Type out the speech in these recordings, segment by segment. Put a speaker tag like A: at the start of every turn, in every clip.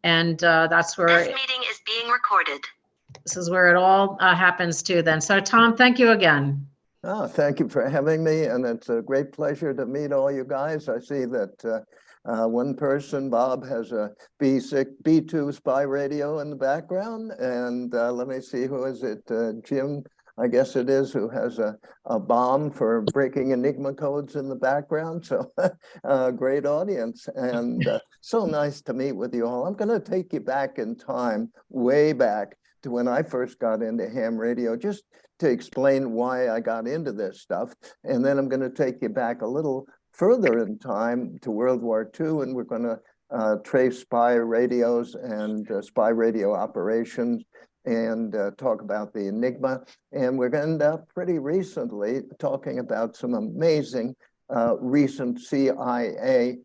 A: And that's where
B: This meeting is being recorded.
A: this is where it all happens too then. So Tom, thank you again.
C: Oh, thank you for having me. And it's a great pleasure to meet all you guys. I see that one person, Bob, has a B2 spy radio in the background. And let me see, who is it? Jim, I guess it is, who has a bomb for breaking Enigma codes in the background. So great audience. And so nice to meet with you all. I'm going to take you back in time, way back to when I first got into ham radio, just to explain why I got into this stuff. And then I'm going to take you back a little further in time to World War II, and we're going to trace spy radios and spy radio operations and talk about the Enigma. And we're going to end up pretty recently talking about some amazing recent CIA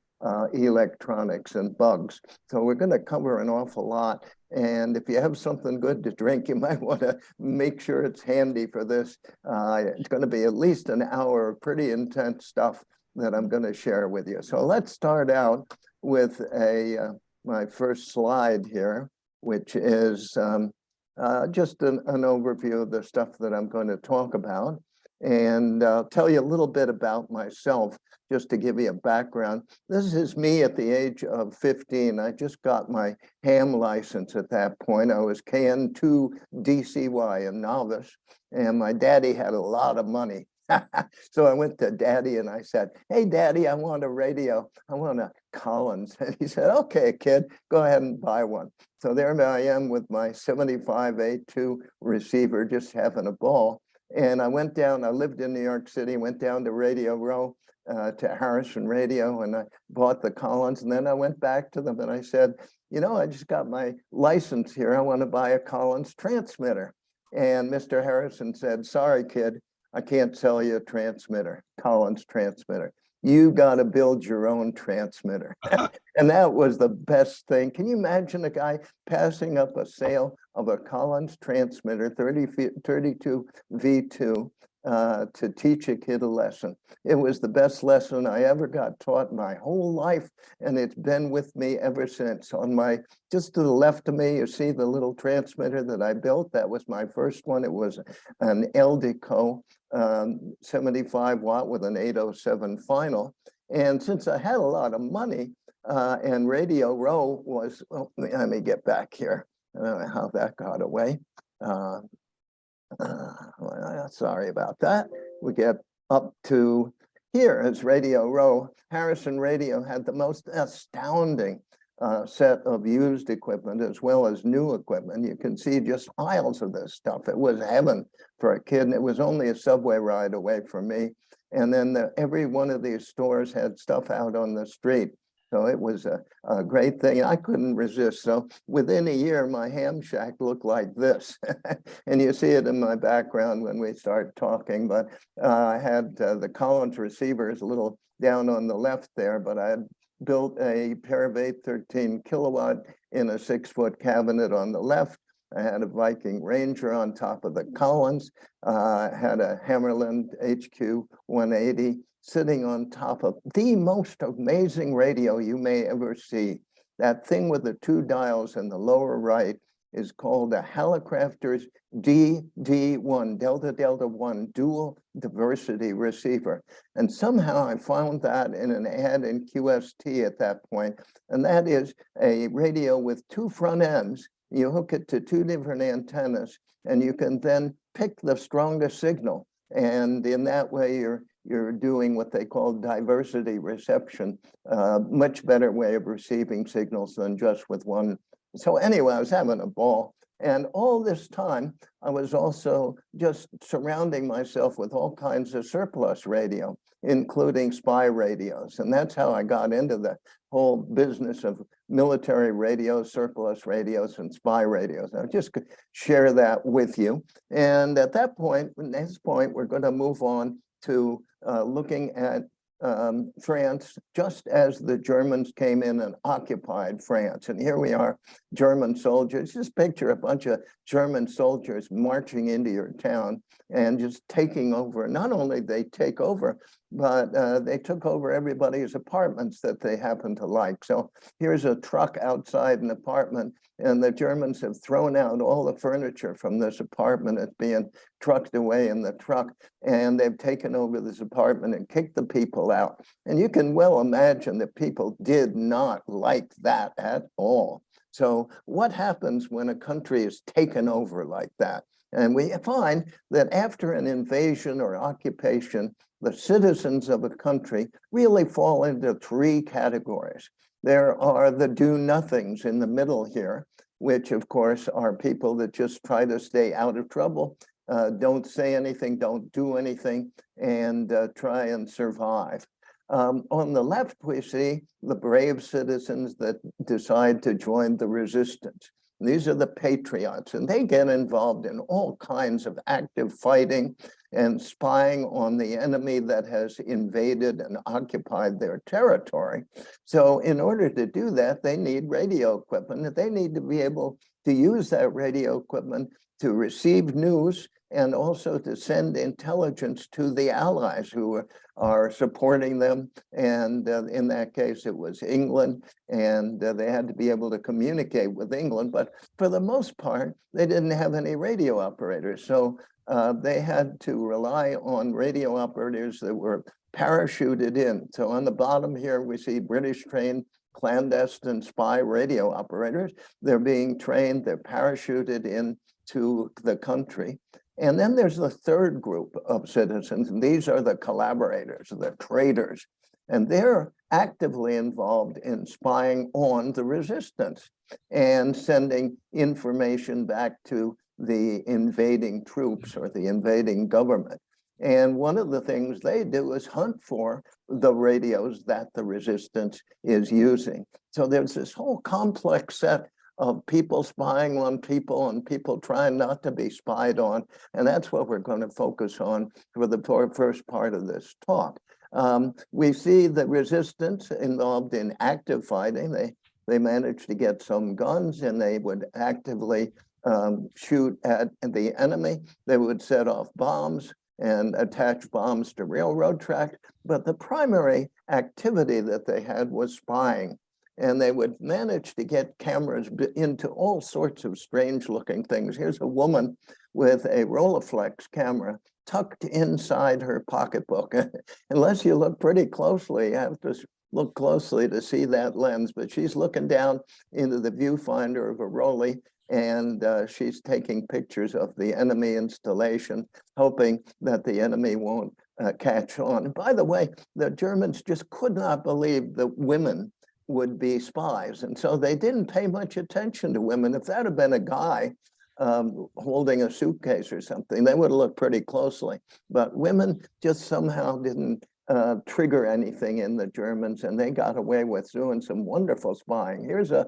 C: electronics and bugs. So we're going to cover an awful lot. And if you have something good to drink, you might want to make sure it's handy for this. It's going to be at least an hour of pretty intense stuff that I'm going to share with you. So let's start out with my first slide here, which is just an overview of the stuff that I'm going to talk about. And I'll tell you a little bit about myself, just to give you a background. This is me at the age of 15. I just got my ham license at that point. I was KN2 DCY, a novice, and my daddy had a lot of money. So I went to Daddy and I said, "Hey, Daddy, I want a radio. I want a Collins." And he said, "Okay, kid, go ahead and buy one." So there I am with my 75A2 receiver, just having a ball. And I went down, I lived in New York City, went down to Radio Row, to Harrison Radio, and I bought the Collins. And then I went back to them and I said, "You know, I just got my license here. I want to buy a Collins transmitter." And Mr. Harrison said, "Sorry, kid, I can't sell you a transmitter, Collins transmitter. You got to build your own transmitter." And that was the best thing. Can you imagine a guy passing up a sale of a Collins transmitter, 32 V2, to teach a kid a lesson? It was the best lesson I ever got taught my whole life, and it's been with me ever since. On my, just to the left of me, you see the little transmitter that I built. That was my first one. It was an LDCO 75 watt with an 807 final. And since I had a lot of money, and Radio Row was, oh, let me get back here. I don't know how that got away. Sorry about that. We get up to here as Radio Row. Harrison Radio had the most astounding set of used equipment as well as new equipment. You can see just piles of this stuff. It was heaven for a kid, and it was only a subway ride away from me. And then every one of these stores had stuff out on the street. So it was a great thing. I couldn't resist. So within a year, my ham shack looked like this. And you see it in my background when we start talking. But I had the Collins receivers a little down on the left there, but I had built a pair of 813 kilowatt in a 6-foot cabinet on the left. I had a Viking Ranger on top of the Collins. I had a Hammerland HQ 180 sitting on top of the most amazing radio you may ever see. That thing with the 2 dials in the lower right is called a Hallicrafters DD1, Delta Delta 1 dual diversity receiver. And somehow I found that in an ad in QST at that point. And that is a radio with 2 front ends. You hook it to 2 different antennas, and you can then pick the strongest signal. And in that way, you're doing what they call diversity reception, much better way of receiving signals than just with one. So anyway, I was having a ball. And all this time, I was also just surrounding myself with all kinds of surplus radio, including spy radios. And that's how I got into the whole business of military radios, surplus radios, and spy radios. I just could share that with you. And at that point, next point, we're going to move on to looking at France, just as the Germans came in and occupied France. And here we are, German soldiers. Just picture a bunch of German soldiers marching into your town and just taking over. Not only they take over, but they took over everybody's apartments that they happened to like. So here's a truck outside an apartment, and the Germans have thrown out all the furniture from this apartment. It's being trucked away in the truck, and they've taken over this apartment and kicked the people out. And you can well imagine that people did not like that at all. So what happens when a country is taken over like that? And we find that after an invasion or occupation, the citizens of a country really fall into three categories. There are the do-nothings in the middle here, which of course are people that just try to stay out of trouble, don't say anything, don't do anything, and try and survive. On the left, we see the brave citizens that decide to join the resistance. These are the patriots, and they get involved in all kinds of active fighting and spying on the enemy that has invaded and occupied their territory. So in order to do that, they need radio equipment, and they need to be able to use that radio equipment to receive news and also to send intelligence to the allies who are supporting them. And in that case, it was England, and they had to be able to communicate with England. But for the most part, they didn't have any radio operators. So they had to rely on radio operators that were parachuted in. So on the bottom here, we see British trained clandestine spy radio operators. They're being trained, they're parachuted in to the country. And then there's the third group of citizens, and these are the collaborators, the traitors, and they're actively involved in spying on the resistance and sending information back to the invading troops or the invading government. And one of the things they do is hunt for the radios that the resistance is using. So there's this whole complex set of people spying on people and people trying not to be spied on. And that's what we're going to focus on for the first part of this talk. We see the resistance involved in active fighting. They managed to get some guns, and they would actively shoot at the enemy. They would set off bombs and attach bombs to railroad tracks. But the primary activity that they had was spying. And they would manage to get cameras into all sorts of strange looking things. Here's a woman with a Rolleiflex camera tucked inside her pocketbook. Unless you look pretty closely, you have to look closely to see that lens, but she's looking down into the viewfinder of a Rolleiflex, and she's taking pictures of the enemy installation, hoping that the enemy won't catch on. And by the way, the Germans just could not believe that women would be spies. And so they didn't pay much attention to women. If that had been a guy holding a suitcase or something, they would have looked pretty closely. But women just somehow didn't trigger anything in the Germans, and they got away with doing some wonderful spying. Here's a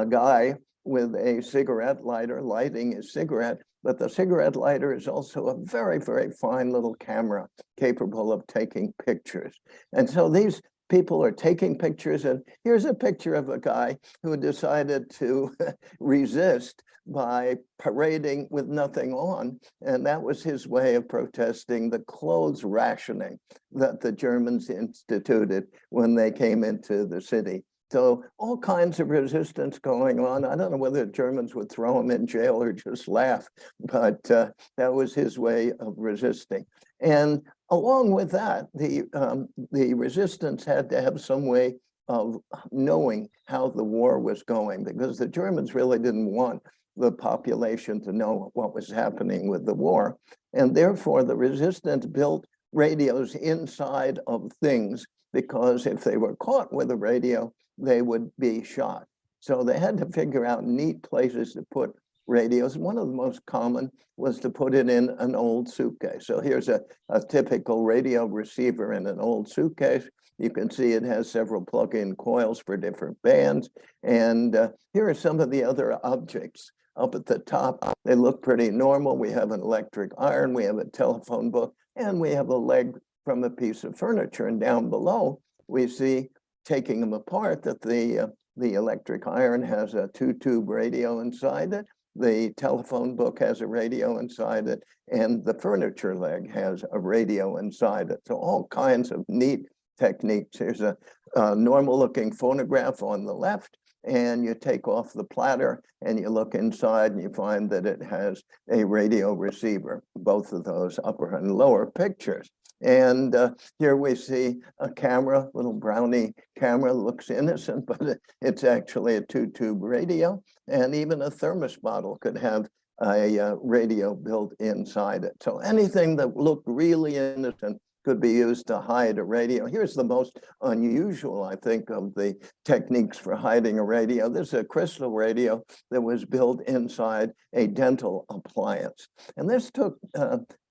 C: guy with a cigarette lighter lighting his cigarette, but the cigarette lighter is also a very, very fine little camera capable of taking pictures. And so these people are taking pictures, and here's a picture of a guy who decided to resist by parading with nothing on, and that was his way of protesting the clothes rationing that the Germans instituted when they came into the city. So all kinds of resistance going on. I don't know whether the Germans would throw him in jail or just laugh, but that was his way of resisting. And along with that, the resistance had to have some way of knowing how the war was going, because the Germans really didn't want the population to know what was happening with the war. And therefore, the resistance built radios inside of things, because if they were caught with a radio, they would be shot. So they had to figure out neat places to put radios. One of the most common was to put it in an old suitcase. So here's a typical radio receiver in an old suitcase. You can see it has several plug-in coils for different bands. And here are some of the other objects up at the top. They look pretty normal. We have an electric iron, we have a telephone book, and we have a leg from a piece of furniture. And down below, we see, taking them apart, that the electric iron has a 2-tube radio inside it. The telephone book has a radio inside it, and the furniture leg has a radio inside it. So all kinds of neat techniques. Here's a normal looking phonograph on the left, and you take off the platter and you look inside and you find that it has a radio receiver, both of those upper and lower pictures. And here we see a camera, little brownie camera, looks innocent, but it's actually a 2-tube radio. And even a thermos bottle could have a radio built inside it. So anything that looked really innocent could be used to hide a radio. Here's the most unusual, I think, of the techniques for hiding a radio. This is a crystal radio that was built inside a dental appliance. And this took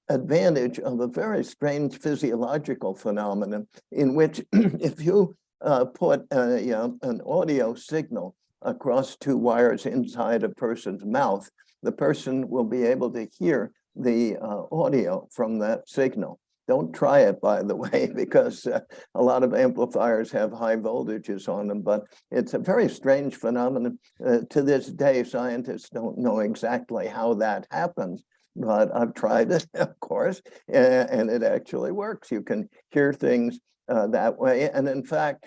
C: advantage of a very strange physiological phenomenon in which if you put an audio signal across 2 wires inside a person's mouth, the person will be able to hear the audio from that signal. Don't try it, by the way, because a lot of amplifiers have high voltages on them, but it's a very strange phenomenon. To this day, scientists don't know exactly how that happens, but I've tried it, of course, and it actually works. You can hear things that way. And in fact,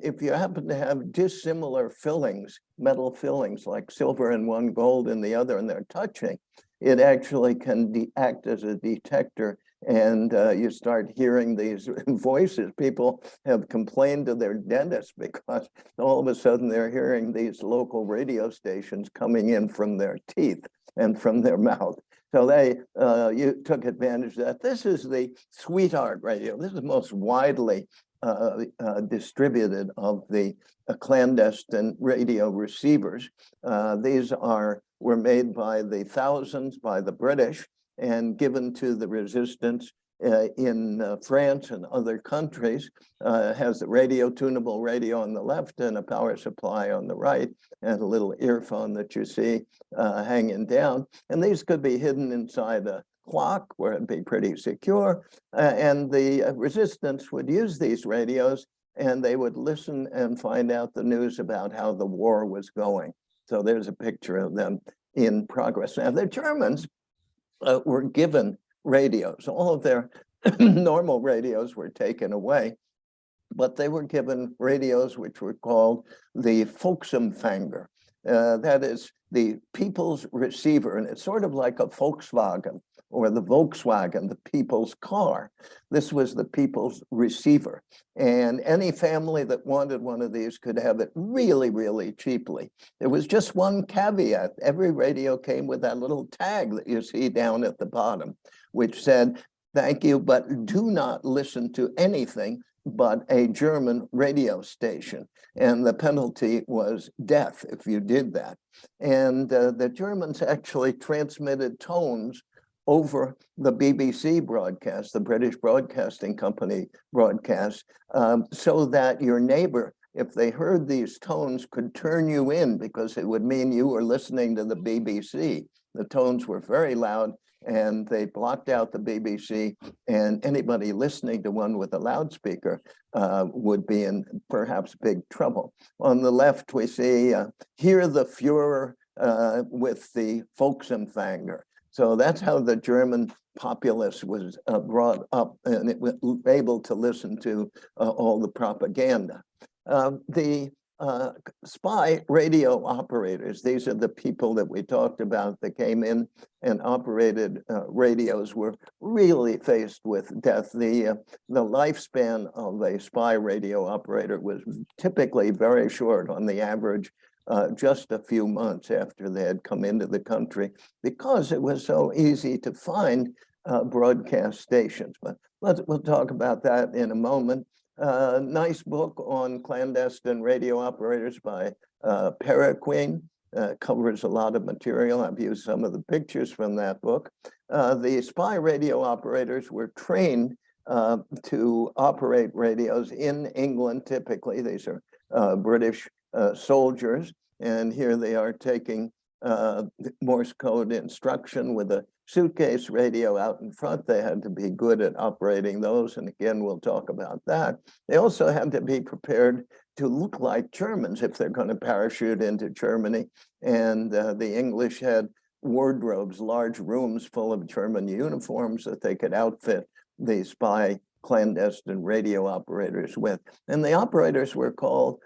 C: if you happen to have dissimilar fillings, metal fillings, like silver in one, gold in the other, and they're touching, it actually can act as a detector, and you start hearing these voices. People have complained to their dentist because all of a sudden they're hearing these local radio stations coming in from their teeth and from their mouth. So they you took advantage of that. This is the sweetheart radio. This is the most widely distributed of the clandestine radio receivers. These were made by the thousands by the British and given to the resistance in France and other countries. Has the radio, tunable radio on the left and a power supply on the right, and a little earphone that you see hanging down. And these could be hidden inside a clock where it'd be pretty secure. And the resistance would use these radios, and they would listen and find out the news about how the war was going. So there's a picture of them in progress. Now, the Germans were given radios. All of their normal radios were taken away, but they were given radios which were called the Volksempfänger. That is the people's receiver, and it's sort of like a Volkswagen or the Volkswagen, the people's car. This was the people's receiver. And any family that wanted one of these could have it really, really cheaply. There was just one caveat. Every radio came with that little tag that you see down at the bottom, which said, "Thank you, but do not listen to anything but a German radio station." And the penalty was death if you did that. And the Germans actually transmitted tones over the BBC broadcast, the British Broadcasting Company broadcast, so that your neighbor, if they heard these tones, could turn you in, because it would mean you were listening to the BBC. The tones were very loud, and they blocked out the BBC, and anybody listening to one with a loudspeaker would be in perhaps big trouble. On the left, we see "Hear the Führer" with the Volksempfänger. So that's how the German populace was brought up, and it was able to listen to all the propaganda. The spy radio operators, these are the people that we talked about that came in and operated radios, were really faced with death. The lifespan of a spy radio operator was typically very short, on the average just a few months after they had come into the country, because it was so easy to find broadcast stations. But we'll talk about that in a moment. Nice book on clandestine radio operators by Perera. Covers a lot of material. I've used some of the pictures from that book. The spy radio operators were trained to operate radios in England, typically. These are British soldiers, and here they are taking Morse code instruction with a suitcase radio out in front. They had to be good at operating those. And again, we'll talk about that. They also had to be prepared to look like Germans if they're going to parachute into Germany. And the English had wardrobes, large rooms full of German uniforms that they could outfit the spy clandestine radio operators with. And the operators were called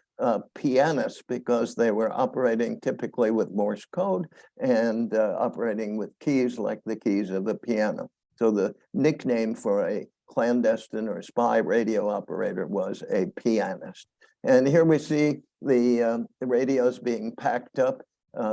C: pianists because they were operating typically with Morse code and operating with keys like the keys of a piano. So the nickname for a clandestine or spy radio operator was a pianist. And here we see the radios being packed up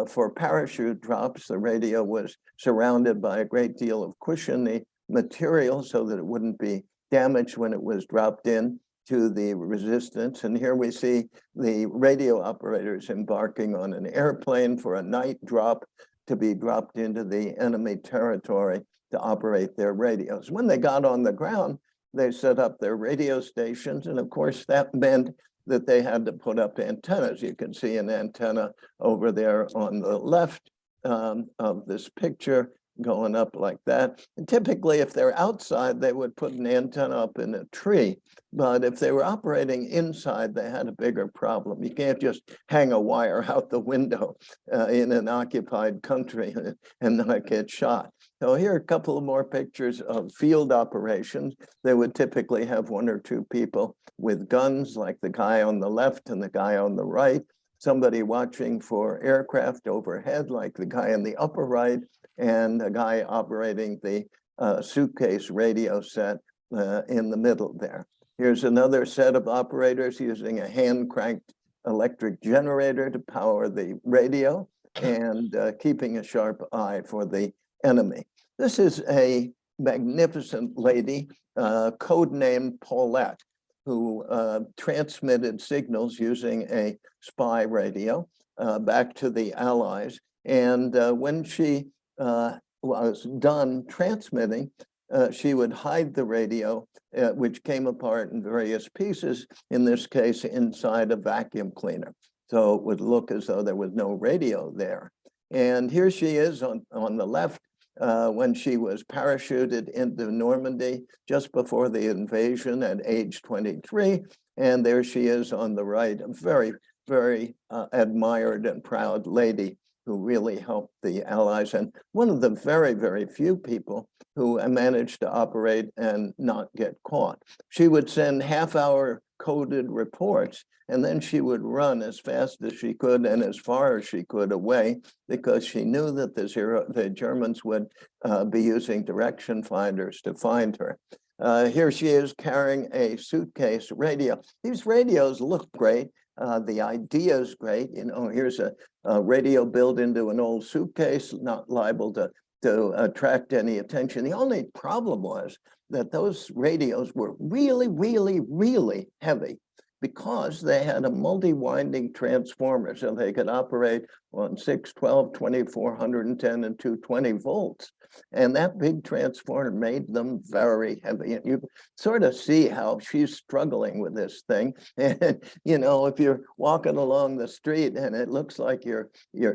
C: for parachute drops. The radio was surrounded by a great deal of cushiony material so that it wouldn't be damaged when it was dropped in to the resistance. And here we see the radio operators embarking on an airplane for a night drop to be dropped into the enemy territory to operate their radios. When they got on the ground, they set up their radio stations. And of course, that meant that they had to put up antennas. You can see an antenna over there on the left of this picture going up like that. And typically, if they're outside, they would put an antenna up in a tree. But if they were operating inside, they had a bigger problem. You can't just hang a wire out the window in an occupied country and not get shot. So here are a couple of more pictures of field operations. They would typically have one or two people with guns, like the guy on the left and the guy on the right, somebody watching for aircraft overhead, like the guy in the upper right, and a guy operating the suitcase radio set in the middle there. Here's another set of operators using a hand-cranked electric generator to power the radio and keeping a sharp eye for the enemy. This is a magnificent lady, codenamed Paulette, who transmitted signals using a spy radio back to the Allies. And when she was done transmitting, she would hide the radio, which came apart in various pieces, in this case, inside a vacuum cleaner. So it would look as though there was no radio there. And here she is on the left when she was parachuted into Normandy just before the invasion at age 23. And there she is on the right, a very, very admired and proud lady who really helped the Allies, and one of the very, very few people who managed to operate and not get caught. She would send half-hour coded reports, and then she would run as fast as she could and as far as she could away, because she knew that the Germans would be using direction finders to find her. Here she is carrying a suitcase radio. These radios look great. The idea is great. You know, here's a radio built into an old suitcase, not liable to attract any attention. The only problem was that those radios were really, really, really heavy because they had a multi-winding transformer, so they could operate on 6, 12, 24, 110, and 220 volts. And that big transformer made them very heavy. And you sort of see how she's struggling with this thing. And, you know, if you're walking along the street and it looks like you're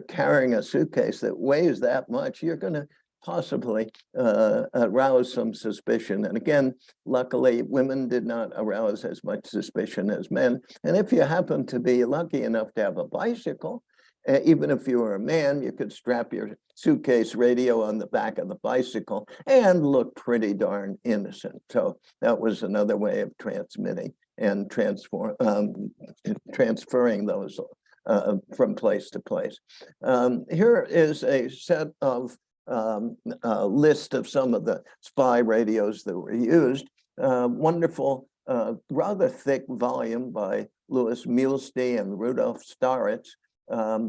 C: carrying a suitcase that weighs that much, you're going to possibly arouse some suspicion. And again, luckily, women did not arouse as much suspicion as men. And if you happen to be lucky enough to have a bicycle, even if you were a man, you could strap your suitcase radio on the back of the bicycle and look pretty darn innocent. So that was another way of transmitting and transferring those from place to place. Here is a set of list of some of the spy radios that were used. Wonderful, rather thick volume by Louis Muhlstein and Rudolf Staritz.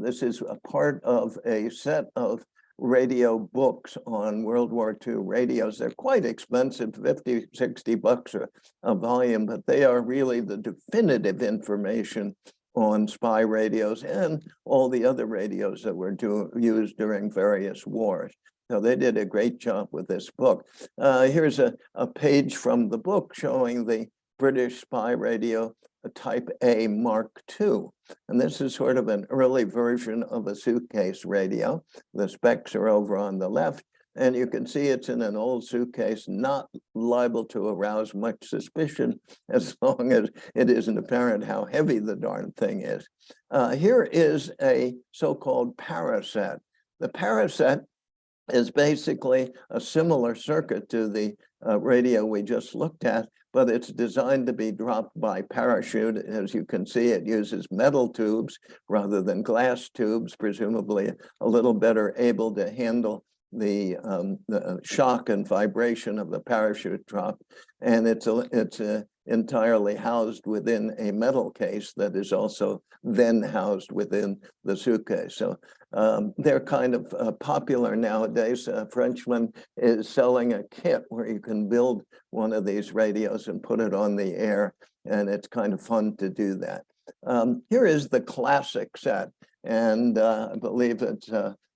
C: This is a part of a set of radio books on World War II radios. They're quite expensive, 50, 60 bucks a volume, but they are really the definitive information on spy radios and all the other radios that were used during various wars. So they did a great job with this book. Here's a page from the book showing the British spy radio a Type A Mark II. And this is sort of an early version of a suitcase radio. The specs are over on the left. And you can see it's in an old suitcase, not liable to arouse much suspicion as long as it isn't apparent how heavy the darn thing is. Here is a so-called paraset. The paraset is basically a similar circuit to the radio we just looked at, but it's designed to be dropped by parachute. As you can see, it uses metal tubes rather than glass tubes, presumably a little better able to handle the shock and vibration of the parachute drop. And it's entirely housed within a metal case that is also then housed within the suitcase. So they're kind of popular nowadays. A Frenchman is selling a kit where you can build one of these radios and put it on the air, and it's kind of fun to do that. Here is the classic set, and I believe it's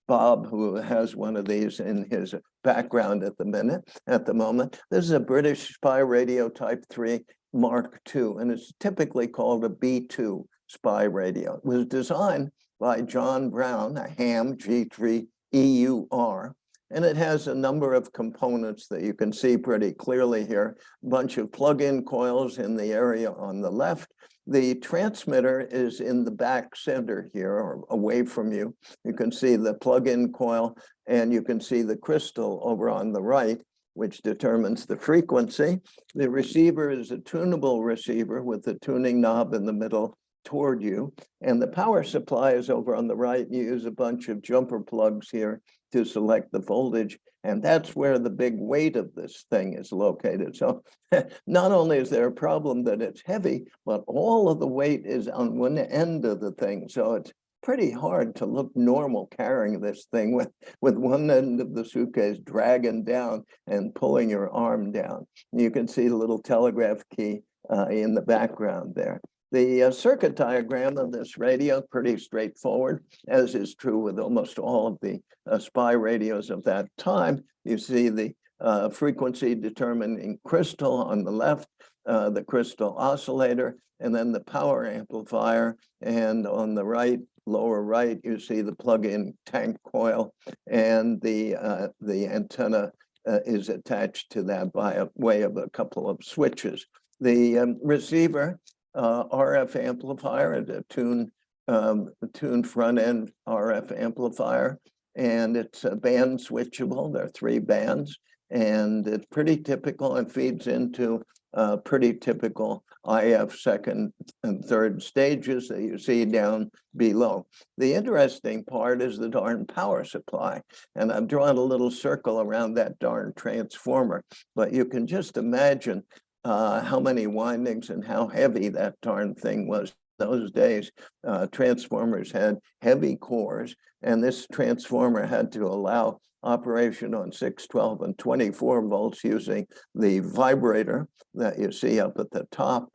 C: Bob, who has one of these in his background at the moment. This is a British spy radio Type 3 Mark II, and it's typically called a B2 spy radio. It was designed by John Brown, a ham, G3EUR, and it has a number of components that you can see pretty clearly here. A bunch of plug-in coils in the area on the left. The transmitter is in the back center here, or away from you. You can see the plug-in coil, and you can see the crystal over on the right, which determines the frequency. The receiver is a tunable receiver with the tuning knob in the middle toward you. And the power supply is over on the right. You use a bunch of jumper plugs here to select the voltage. And that's where the big weight of this thing is located. So not only is there a problem that it's heavy, but all of the weight is on one end of the thing. So it's pretty hard to look normal carrying this thing with one end of the suitcase dragging down and pulling your arm down. You can see the little telegraph key in the background there. The circuit diagram of this radio, pretty straightforward, as is true with almost all of the spy radios of that time. You see the frequency determining crystal on the left, the crystal oscillator, and then the power amplifier. And on the right, lower right, you see the plug-in tank coil, and the antenna is attached to that by way of a couple of switches. The receiver RF amplifier, a tuned front end RF amplifier, and it's band switchable. There are 3 bands, and it's pretty typical and feeds into pretty typical IF second and third stages that you see down below. The interesting part is the darn power supply, and I've drawn a little circle around that darn transformer, but you can just imagine how many windings and how heavy that darn thing was. Those days, transformers had heavy cores, and this transformer had to allow operation on 6, 12, and 24 volts using the vibrator that you see up at the top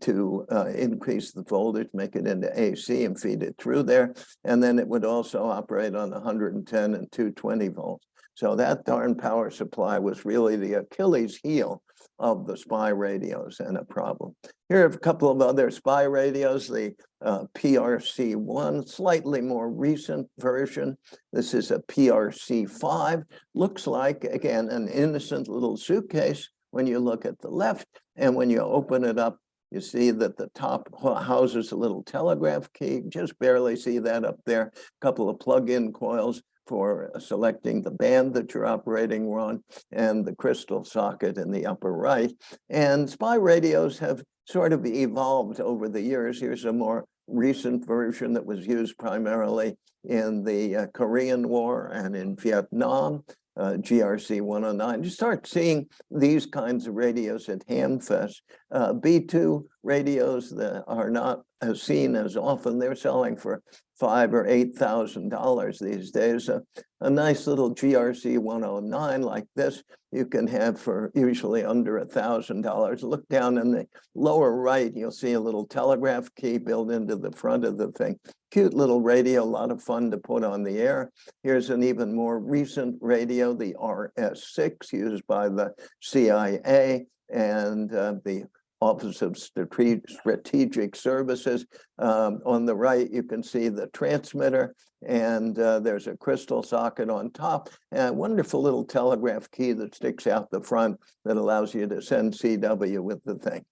C: to increase the voltage, make it into AC and feed it through there. And then it would also operate on 110 and 220 volts. So that darn power supply was really the Achilles heel of the spy radios and a problem. Here are a couple of other spy radios, the PRC-1, slightly more recent version. This is a PRC-5, looks like, again, an innocent little suitcase when you look at the left, and when you open it up, you see that the top houses a little telegraph key, just barely see that up there, a couple of plug-in coils for selecting the band that you're operating on, and the crystal socket in the upper right. And spy radios have sort of evolved over the years. Here's a more recent version that was used primarily in the Korean War and in Vietnam, GRC 109. You start seeing these kinds of radios at Hamfest. B2 radios that are not as seen as often, they're selling for $5,000 or $8,000 these days. A nice little GRC 109 like this, you can have for usually under $1,000. Look down in the lower right, you'll see a little telegraph key built into the front of the thing. Cute little radio, a lot of fun to put on the air. Here's an even more recent radio, the RS6, used by the CIA, and the Office of Strategic Services. On the right, you can see the transmitter, and there's a crystal socket on top, and a wonderful little telegraph key that sticks out the front that allows you to send CW with the thing.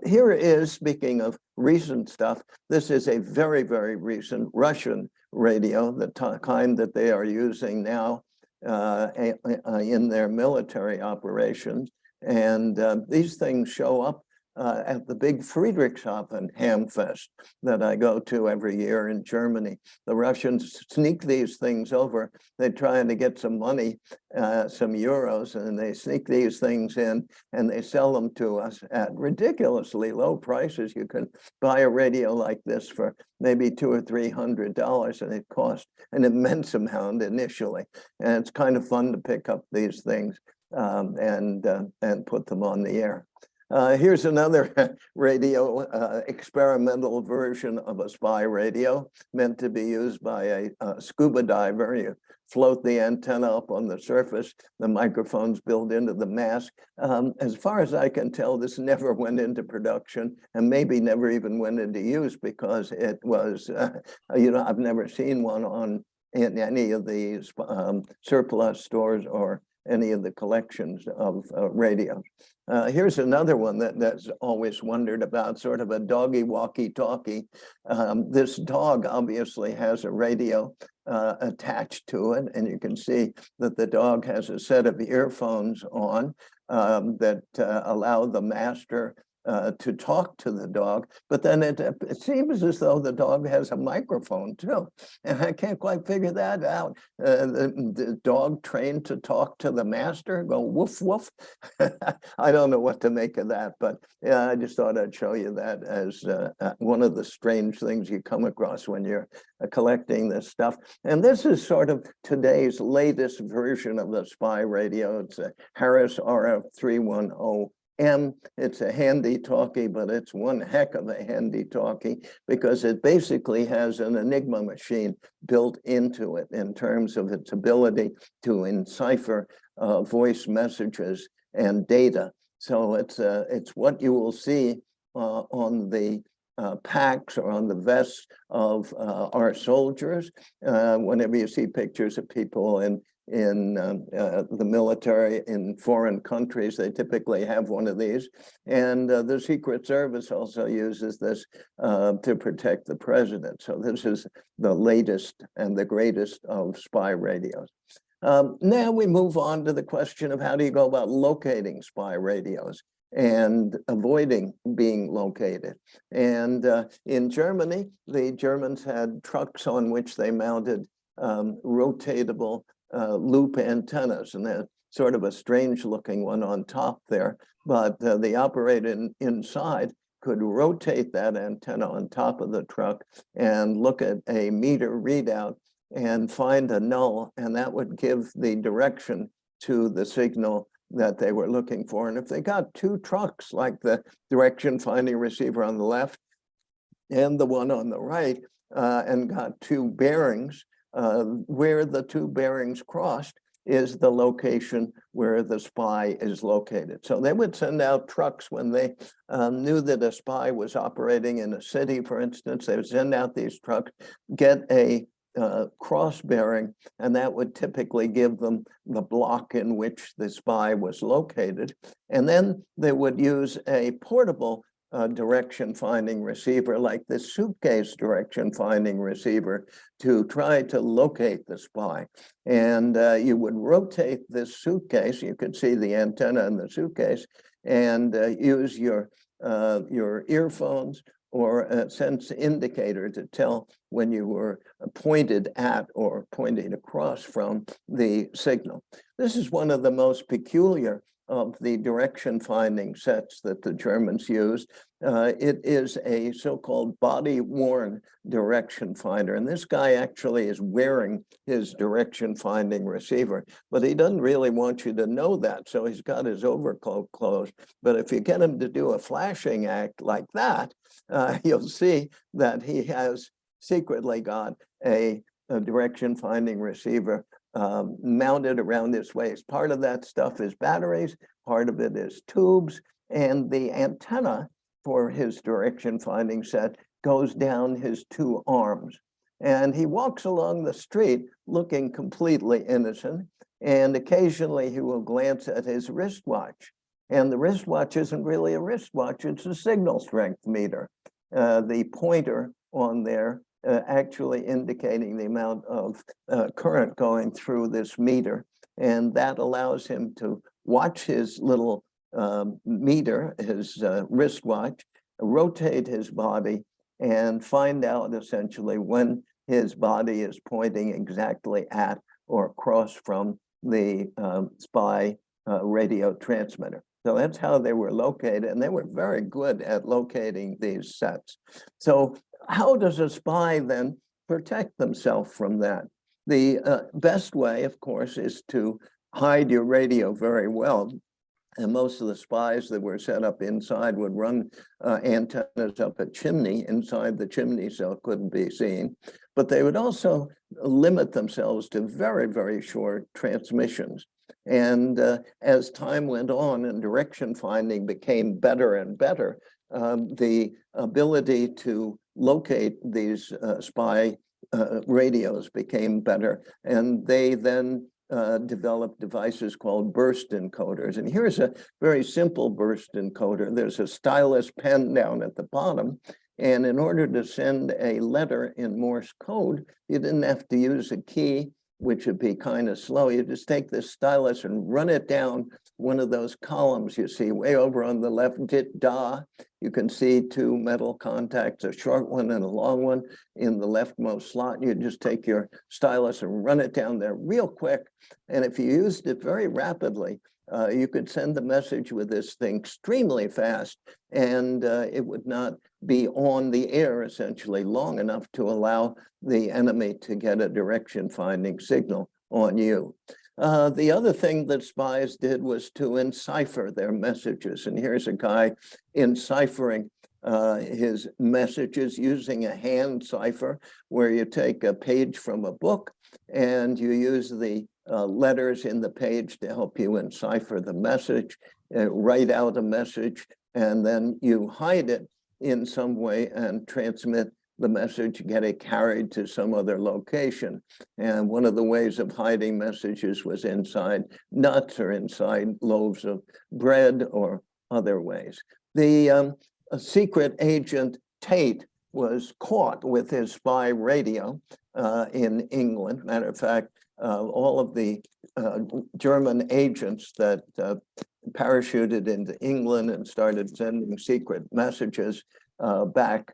C: Here is, speaking of recent stuff, this is a very, very recent Russian radio, the kind that they are using now in their military operations. And these things show up at the big Friedrichshafen Hamfest that I go to every year in Germany. The Russians sneak these things over. They try to get some money, some euros, and they sneak these things in and they sell them to us at ridiculously low prices. You can buy a radio like this for maybe $200 or $300, and it cost an immense amount initially. And it's kind of fun to pick up these things and put them on the air. Here's another radio, experimental version of a spy radio meant to be used by a scuba diver. You float the antenna up on the surface, the microphone's built into the mask. As far as I can tell, this never went into production and maybe never even went into use because it was, I've never seen one in any of these surplus stores or any of the collections of radios. Here's another one that's always wondered about, sort of a doggy walkie-talkie. This dog obviously has a radio attached to it, and you can see that the dog has a set of earphones on that allow the master to talk to the dog, but then it seems as though the dog has a microphone too, and I can't quite figure that out. The dog trained to talk to the master, go woof woof. I don't know what to make of that, but yeah, I just thought I'd show you that as one of the strange things you come across when you're collecting this stuff. And this is sort of today's latest version of the spy radio. It's a Harris RF310. It's a handy talkie, but it's one heck of a handy talkie because it basically has an Enigma machine built into it in terms of its ability to encipher voice messages and data. So it's what you will see on the packs or on the vests of our soldiers. Whenever you see pictures of people in the military in foreign countries, they typically have one of these. And the Secret Service also uses this to protect the president. So this is the latest and the greatest of spy radios. Now we move on to the question of how do you go about locating spy radios and avoiding being located. And in Germany, the Germans had trucks on which they mounted rotatable loop antennas, and they're sort of a strange looking one on top there, but the operator inside could rotate that antenna on top of the truck and look at a meter readout and find a null, and that would give the direction to the signal that they were looking for. And if they got two trucks, like the direction finding receiver on the left and the one on the right, and got two bearings, where the two bearings crossed is the location where the spy is located. So they would send out trucks when they knew that a spy was operating in a city, for instance. They would send out these trucks, get a cross bearing, and that would typically give them the block in which the spy was located. And then they would use a portable direction finding receiver, like this suitcase direction finding receiver, to try to locate the spy. And you would rotate this suitcase, you could see the antenna in the suitcase, and use your earphones or a sense indicator to tell when you were pointed at or pointing across from the signal. This is one of the most peculiar of the direction finding sets that the Germans used. It is a so-called body-worn direction finder. And this guy actually is wearing his direction finding receiver, but he doesn't really want you to know that. So he's got his overcoat closed. But if you get him to do a flashing act like that, you'll see that he has secretly got a direction finding receiver mounted around his waist. Part of that stuff is batteries, part of it is tubes, and the antenna for his direction finding set goes down his two arms. And he walks along the street looking completely innocent, and occasionally he will glance at his wristwatch. And the wristwatch isn't really a wristwatch, it's a signal strength meter. The pointer on there actually indicating the amount of current going through this meter. And that allows him to watch his little meter, his wristwatch, rotate his body, and find out essentially when his body is pointing exactly at or across from the spy radio transmitter. So that's how they were located, and they were very good at locating these sets. So how does a spy then protect themselves from that? The best way, of course, is to hide your radio very well. And most of the spies that were set up inside would run antennas up a chimney inside the chimney so it couldn't be seen. But they would also limit themselves to very, very short transmissions. And as time went on and direction finding became better and better, the ability to locate these spy radios became better. And they then developed devices called burst encoders. And here's a very simple burst encoder. There's a stylus pen down at the bottom. And in order to send a letter in Morse code, you didn't have to use a key, which would be kind of slow. You just take this stylus and run it down one of those columns you see way over on the left, dit da. You can see two metal contacts, a short one and a long one in the leftmost slot. You just take your stylus and run it down there real quick. And if you used it very rapidly, you could send the message with this thing extremely fast, and it would not be on the air essentially long enough to allow the enemy to get a direction finding signal on you. The other thing that spies did was to encipher their messages. And here's a guy enciphering his messages using a hand cipher, where you take a page from a book and you use the letters in the page to help you encipher the message, write out a message, and then you hide it in some way and transmit the message, get it carried to some other location. And one of the ways of hiding messages was inside nuts or inside loaves of bread or other ways. The secret agent Tate was caught with his spy radio in England. Matter of fact, all of the German agents that parachuted into England and started sending secret messages back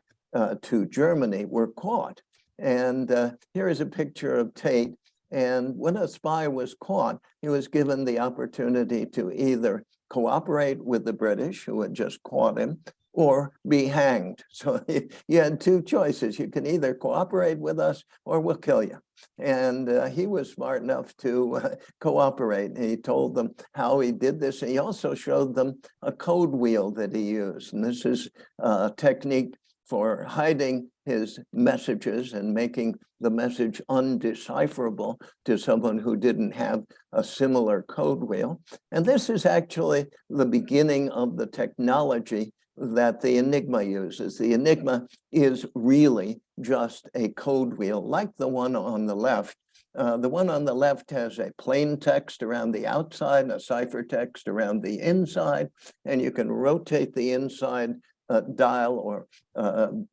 C: to Germany were caught. And here is a picture of Tate. And when a spy was caught, he was given the opportunity to either cooperate with the British, who had just caught him, or be hanged. So you had two choices. You can either cooperate with us or we'll kill you. And he was smart enough to cooperate. He told them how he did this. And he also showed them a code wheel that he used. And this is a technique for hiding his messages and making the message undecipherable to someone who didn't have a similar code wheel. And this is actually the beginning of the technology that the Enigma uses. The Enigma is really just a code wheel, like the one on the left. The one on the left has a plain text around the outside and a ciphertext around the inside, and you can rotate the inside dial or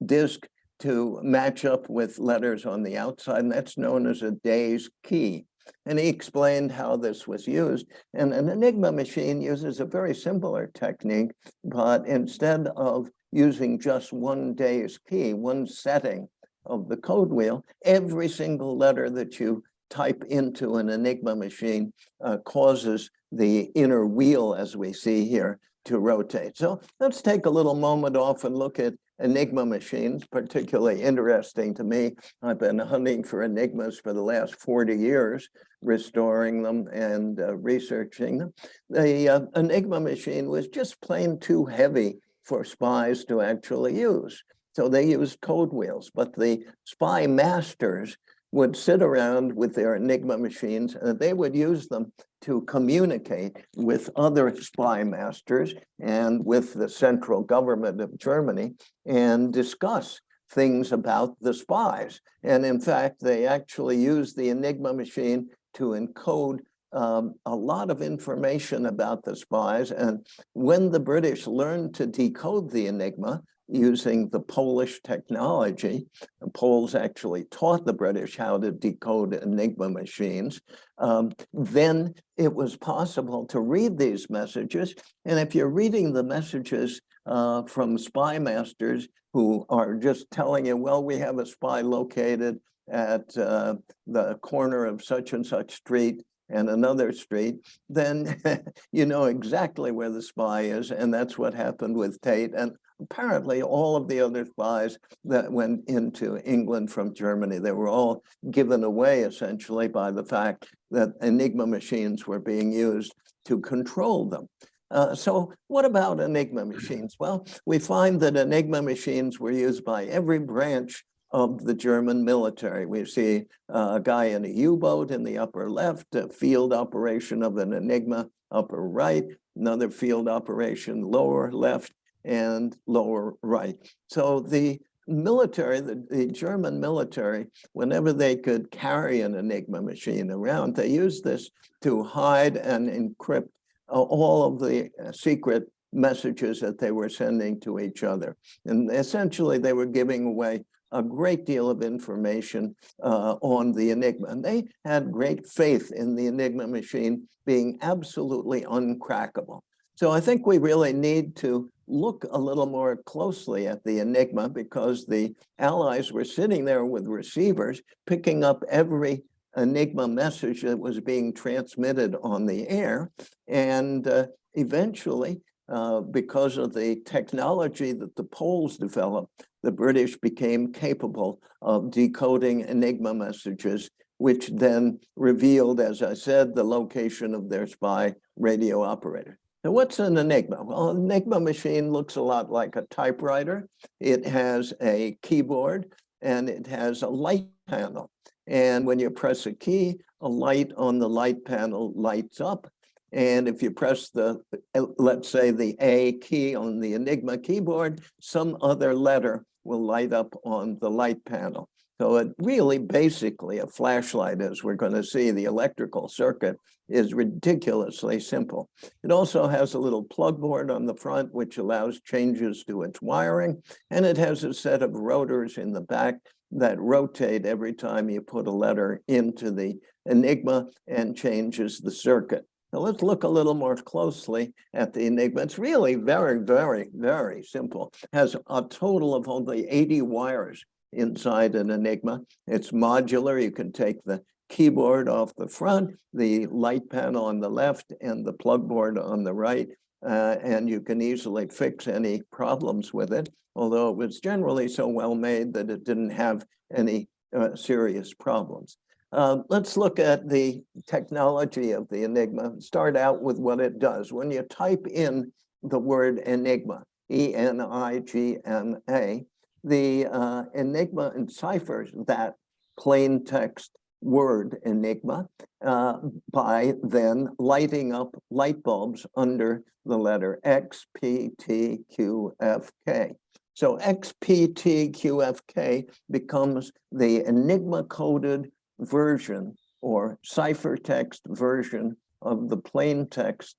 C: disk to match up with letters on the outside, and that's known as a day's key. And he explained how this was used. And an Enigma machine uses a very similar technique, but instead of using just one day's key, one setting of the code wheel, every single letter that you type into an Enigma machine causes the inner wheel, as we see here, to rotate. So let's take a little moment off and look at Enigma machines, particularly interesting to me. I've been hunting for Enigmas for the last 40 years, restoring them and researching them. The Enigma machine was just plain too heavy for spies to actually use. So they used code wheels, but the spy masters would sit around with their Enigma machines, and they would use them to communicate with other spy masters and with the central government of Germany and discuss things about the spies. And in fact, they actually used the Enigma machine to encode a lot of information about the spies. And when the British learned to decode the Enigma using the Polish technology, the Poles actually taught the British how to decode Enigma machines, then it was possible to read these messages. And if you're reading the messages from spy masters who are just telling you, well, we have a spy located at the corner of such and such street and another street, then you know exactly where the spy is. And that's what happened with Tate. And apparently all of the other spies that went into England from Germany, they were all given away essentially by the fact that Enigma machines were being used to control them. So what about Enigma machines? Well, we find that Enigma machines were used by every branch of the German military. We see a guy in a U-boat in the upper left, a field operation of an Enigma upper right, another field operation lower left and lower right. So the military, the German military, whenever they could carry an Enigma machine around, they used this to hide and encrypt all of the secret messages that they were sending to each other. And essentially they were giving away a great deal of information on the Enigma. And they had great faith in the Enigma machine being absolutely uncrackable. So I think we really need to look a little more closely at the Enigma, because the Allies were sitting there with receivers picking up every Enigma message that was being transmitted on the air. And eventually, because of the technology that the Poles developed, the British became capable of decoding Enigma messages, which then revealed, as I said, the location of their spy radio operator. Now, what's an Enigma? Well, an Enigma machine looks a lot like a typewriter. It has a keyboard and it has a light panel. And when you press a key, a light on the light panel lights up. And if you press the, let's say the A key on the Enigma keyboard, some other letter will light up on the light panel. So it really basically a flashlight, as we're going to see. The electrical circuit is ridiculously simple. It also has a little plug board on the front, which allows changes to its wiring. And it has a set of rotors in the back that rotate every time you put a letter into the Enigma and changes the circuit. Now let's look a little more closely at the Enigma. It's really very, very, very simple. It has a total of only 80 wires inside an Enigma. It's modular. You can take the keyboard off the front, the light panel on the left, and the plug board on the right, and you can easily fix any problems with it, although it was generally so well made that it didn't have any serious problems. Let's look at the technology of the Enigma. Start out with what it does. When you type in the word Enigma, E-N-I-G-M-A, the Enigma enciphers that plain text word Enigma by then lighting up light bulbs under the letter X, P, T, Q, F, K. So X, P, T, Q, F, K becomes the Enigma coded version or ciphertext version of the plain text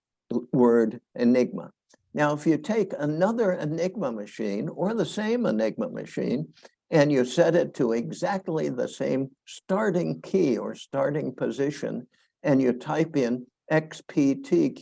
C: word Enigma. Now, if you take another Enigma machine or the same Enigma machine and you set it to exactly the same starting key or starting position, and you type in XPTQFK,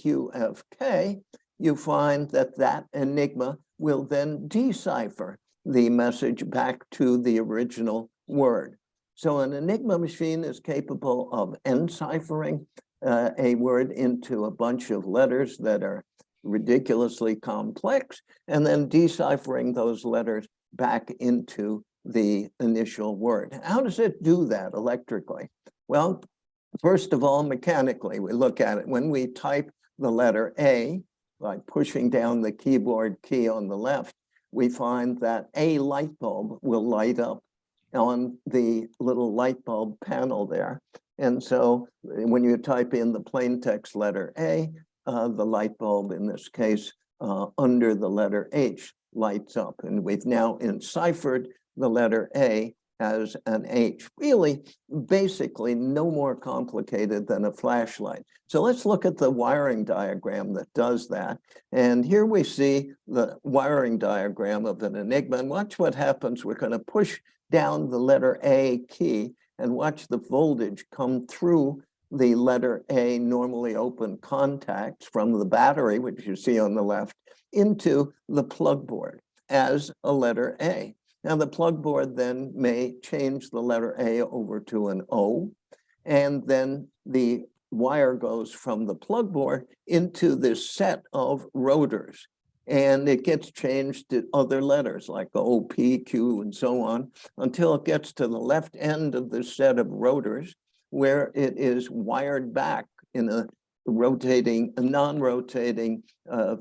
C: you find that that Enigma will then decipher the message back to the original word. So an Enigma machine is capable of enciphering a word into a bunch of letters that are ridiculously complex, and then deciphering those letters back into the initial word. How does it do that electrically? Well, first of all, mechanically, we look at it. When we type the letter A by pushing down the keyboard key on the left, we find that a light bulb will light up on the little light bulb panel there. And so when you type in the plain text letter A, the light bulb in this case under the letter H lights up. And we've now enciphered the letter A as an H. Really, basically no more complicated than a flashlight. So let's look at the wiring diagram that does that. And here we see the wiring diagram of an Enigma. And watch what happens. We're going to push down the letter A key and watch the voltage come through the letter A normally open contacts from the battery, which you see on the left, into the plug board as a letter A. Now the plug board then may change the letter A over to an O, and then the wire goes from the plug board into this set of rotors, and it gets changed to other letters like O, P, Q, and so on, until it gets to the left end of this set of rotors, where it is wired back in a non-rotating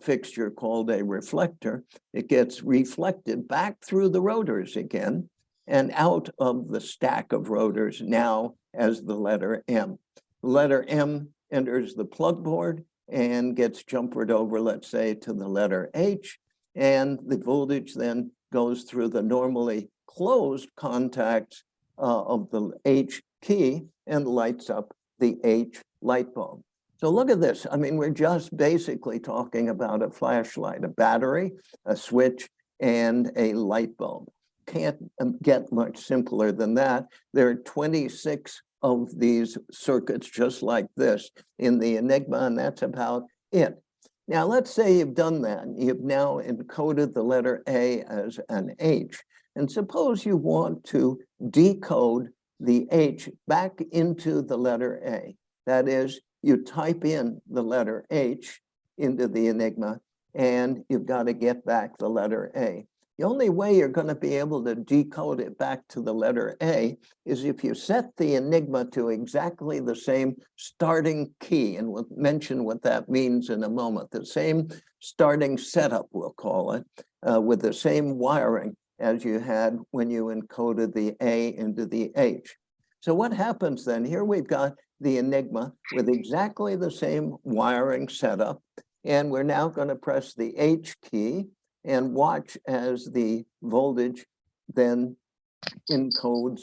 C: fixture called a reflector. It gets reflected back through the rotors again and out of the stack of rotors now as the letter M. The letter M enters the plug board and gets jumpered over, let's say, to the letter H, and the voltage then goes through the normally closed contacts of the H key and lights up the H light bulb. So look at this. I mean, we're just basically talking about a flashlight, a battery, a switch, and a light bulb. Can't get much simpler than that. There are 26 of these circuits just like this in the Enigma, and that's about it. Now, let's say you've done that. You've now encoded the letter A as an H. And suppose you want to decode the H back into the letter A. That is, you type in the letter H into the Enigma, and you've got to get back the letter A. The only way you're going to be able to decode it back to the letter A is if you set the Enigma to exactly the same starting key, and we'll mention what that means in a moment. The same starting setup, we'll call it, with the same wiring as you had when you encoded the A into the H. So what happens then? Here we've got the Enigma with exactly the same wiring setup, and we're now going to press the H key and watch as the voltage then encodes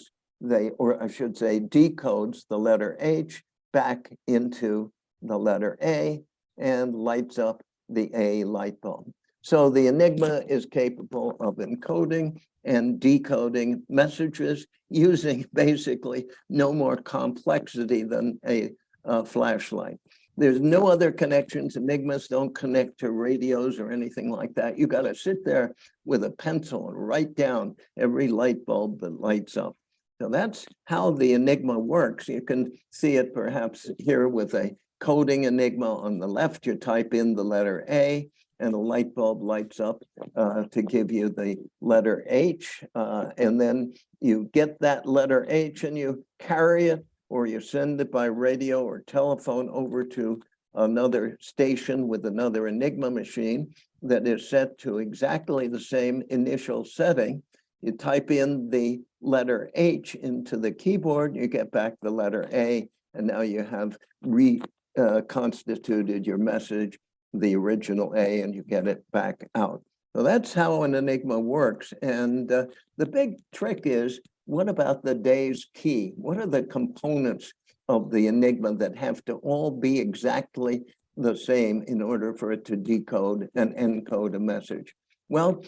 C: or I should say decodes the letter H back into the letter A and lights up the A light bulb. So the Enigma is capable of encoding and decoding messages using basically no more complexity than a flashlight. There's no other connections. Enigmas don't connect to radios or anything like that. You got to sit there with a pencil and write down every light bulb that lights up. So that's how the Enigma works. You can see it perhaps here with a coding Enigma on the left. You type in the letter A, and a light bulb lights up to give you the letter H. And then you get that letter H and you carry it, or you send it by radio or telephone over to another station with another Enigma machine that is set to exactly the same initial setting. You type in the letter H into the keyboard, you get back the letter A, and now you have reconstituted your message, the original A, and you get it back out. So that's how an Enigma works. And the big trick is, what about the day's key? What are the components of the Enigma that have to all be exactly the same in order for it to decode and encode a message? Well,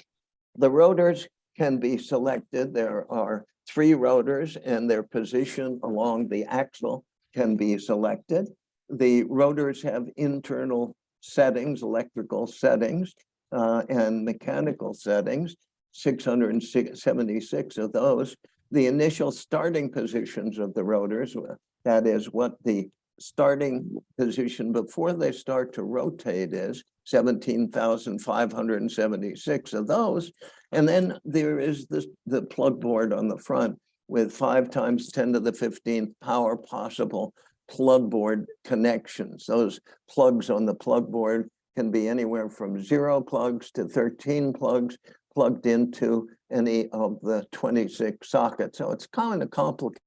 C: the rotors can be selected. There are 3 rotors, and their position along the axle can be selected. The rotors have internal settings, electrical settings, and mechanical settings, 676 of those. The initial starting positions of the rotors, that is what the starting position before they start to rotate is, 17,576 of those. And then there is the plug board on the front with 5 times 10 to the 15th power possible plug board connections. Those plugs on the plug board can be anywhere from 0 plugs to 13 plugs, plugged into any of the 26 sockets. So it's kind of complicated.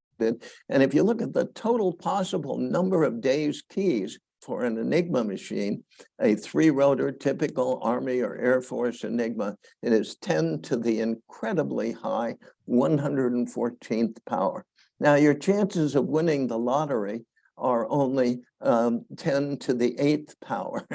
C: And if you look at the total possible number of days keys for an Enigma machine, a 3-rotor typical Army or Air Force Enigma, it is 10 to the incredibly high 114th power. Now, your chances of winning the lottery are only 10 to the 8th power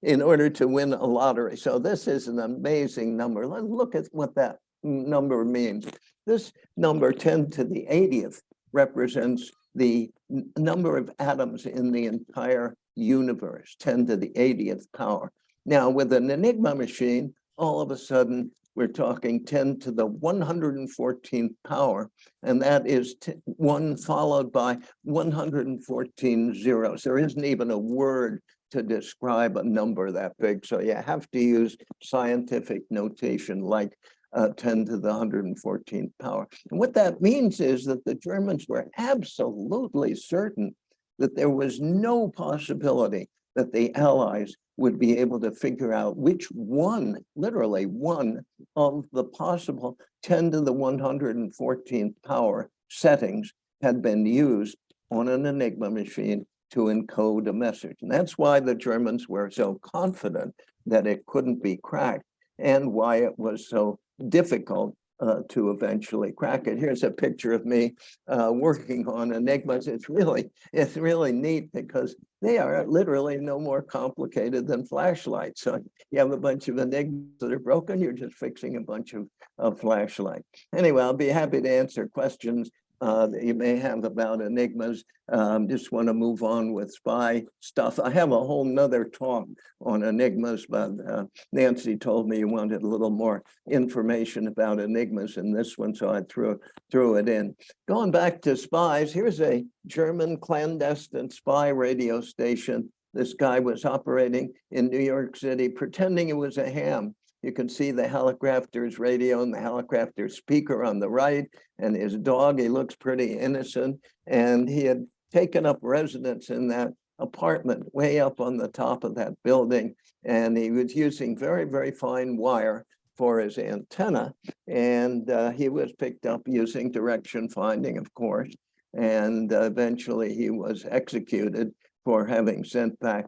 C: in order to win a lottery. So this is an amazing number. Let's look at what that number means. This number 10 to the 80th represents the number of atoms in the entire universe, 10 to the 80th power. Now, with an Enigma machine, all of a sudden, we're talking 10 to the 114th power, and that is 1 followed by 114 zeros. There isn't even a word to describe a number that big, so you have to use scientific notation like 10 to the 114th power. And what that means is that the Germans were absolutely certain that there was no possibility that the Allies would be able to figure out which one, literally one, of the possible 10 to the 114th power settings had been used on an Enigma machine to encode a message. And that's why the Germans were so confident that it couldn't be cracked, and why it was so difficult to eventually crack it. Here's a picture of me working on Enigmas. It's really neat because they are literally no more complicated than flashlights. So you have a bunch of Enigmas that are broken, you're just fixing a bunch of flashlights. Anyway, I'll be happy to answer questions that you may have about Enigmas. Just want to move on with spy stuff. I have a whole nother talk on Enigmas, but Nancy told me you wanted a little more information about Enigmas in this one, so I threw it in. Going back to spies, here's a German clandestine spy radio station. This guy was operating in New York City, pretending it was a ham. You can see the helicopter's radio and the helicopter speaker on the right, and his dog. He looks pretty innocent, and he had taken up residence in that apartment way up on the top of that building, and he was using very, very fine wire for his antenna, and he was picked up using direction finding, of course, and eventually he was executed for having sent back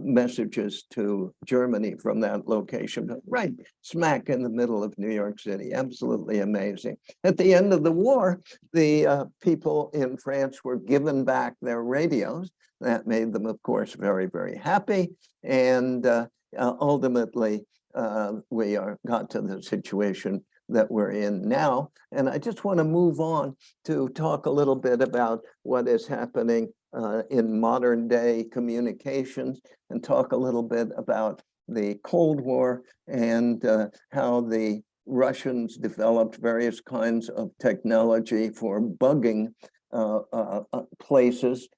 C: messages to Germany from that location, but right smack in the middle of New York City. Absolutely amazing. At the end of the war, the people in France were given back their radios. That made them, of course, very, very happy. And ultimately, we got to the situation that we're in now. And I just want to move on to talk a little bit about what is happening in modern day communications, and talk a little bit about the Cold War and how the Russians developed various kinds of technology for bugging places,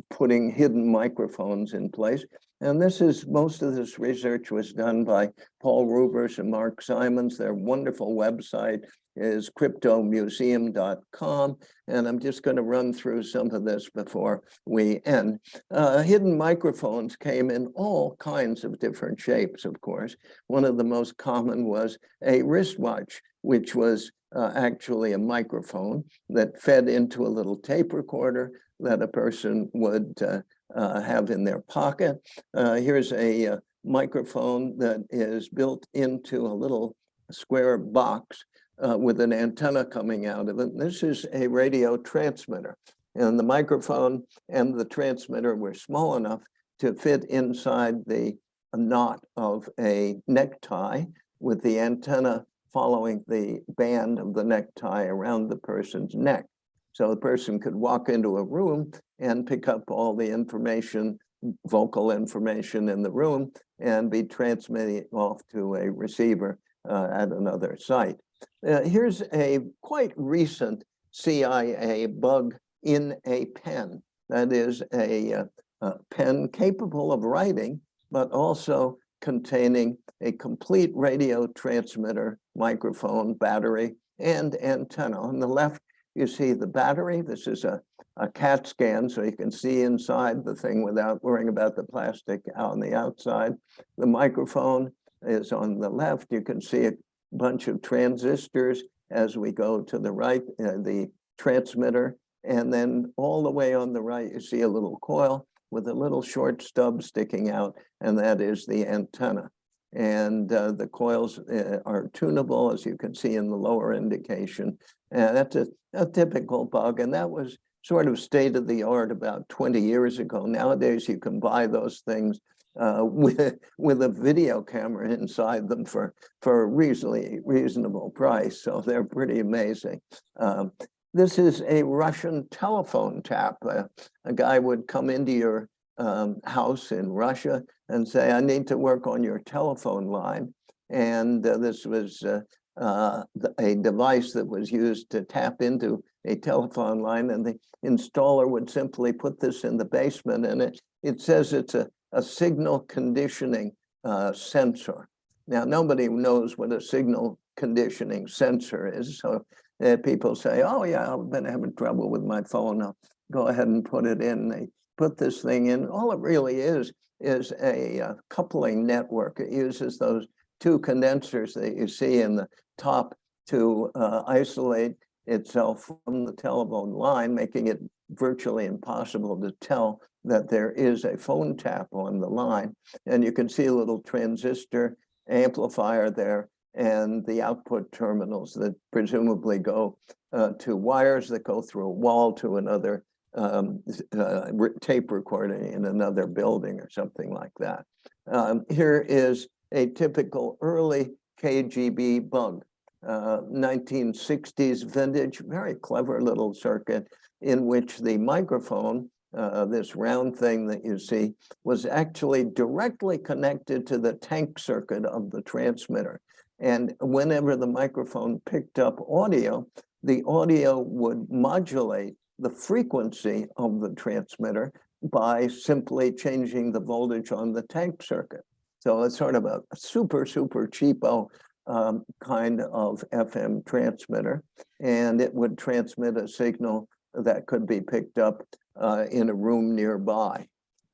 C: putting hidden microphones in place. And most of this research was done by Paul Rubers and Mark Simons. Their wonderful website is cryptomuseum.com. And I'm just going to run through some of this before we end. Hidden microphones came in all kinds of different shapes, of course. One of the most common was a wristwatch, which was actually a microphone that fed into a little tape recorder that a person would have in their pocket. Here's a microphone that is built into a little square box with an antenna coming out of it. This is a radio transmitter, and the microphone and the transmitter were small enough to fit inside the knot of a necktie, with the antenna following the band of the necktie around the person's neck. So the person could walk into a room and pick up all the information, vocal information in the room, and be transmitting it off to a receiver at another site. Here's a quite recent CIA bug in a pen. That is a pen capable of writing, but also containing a complete radio transmitter, microphone, battery, and antenna. On the left, you see the battery. This is a CAT scan, so you can see inside the thing without worrying about the plastic on the outside. The microphone is on the left. You can see it bunch of transistors as we go to the right, the transmitter. And then all the way on the right, you see a little coil with a little short stub sticking out, and that is the antenna. And the coils are tunable, as you can see in the lower indication. And that's a typical bug, and that was sort of state of the art about 20 years ago. Nowadays, you can buy those things with a video camera inside them for a reasonable price. So they're pretty amazing. This is a Russian telephone tap. A guy would come into your house in Russia and say, I need to work on your telephone line. And this was a device that was used to tap into a telephone line, and the installer would simply put this in the basement, and it says it's a signal conditioning sensor. Now, nobody knows what a signal conditioning sensor is, so people say, oh yeah, I've been having trouble with my phone, I'll go ahead and put it in. They put this thing in. All it really is a coupling network. It uses those two condensers that you see in the top to isolate itself from the telephone line, making it virtually impossible to tell that there is a phone tap on the line. And you can see a little transistor amplifier there and the output terminals that presumably go to wires that go through a wall to another tape recording in another building or something like that. Here is a typical early KGB bug, 1960s vintage, very clever little circuit in which the microphone, this round thing that you see, was actually directly connected to the tank circuit of the transmitter. And whenever the microphone picked up audio, the audio would modulate the frequency of the transmitter by simply changing the voltage on the tank circuit. So it's sort of a super cheapo kind of FM transmitter, and it would transmit a signal that could be picked up in a room nearby.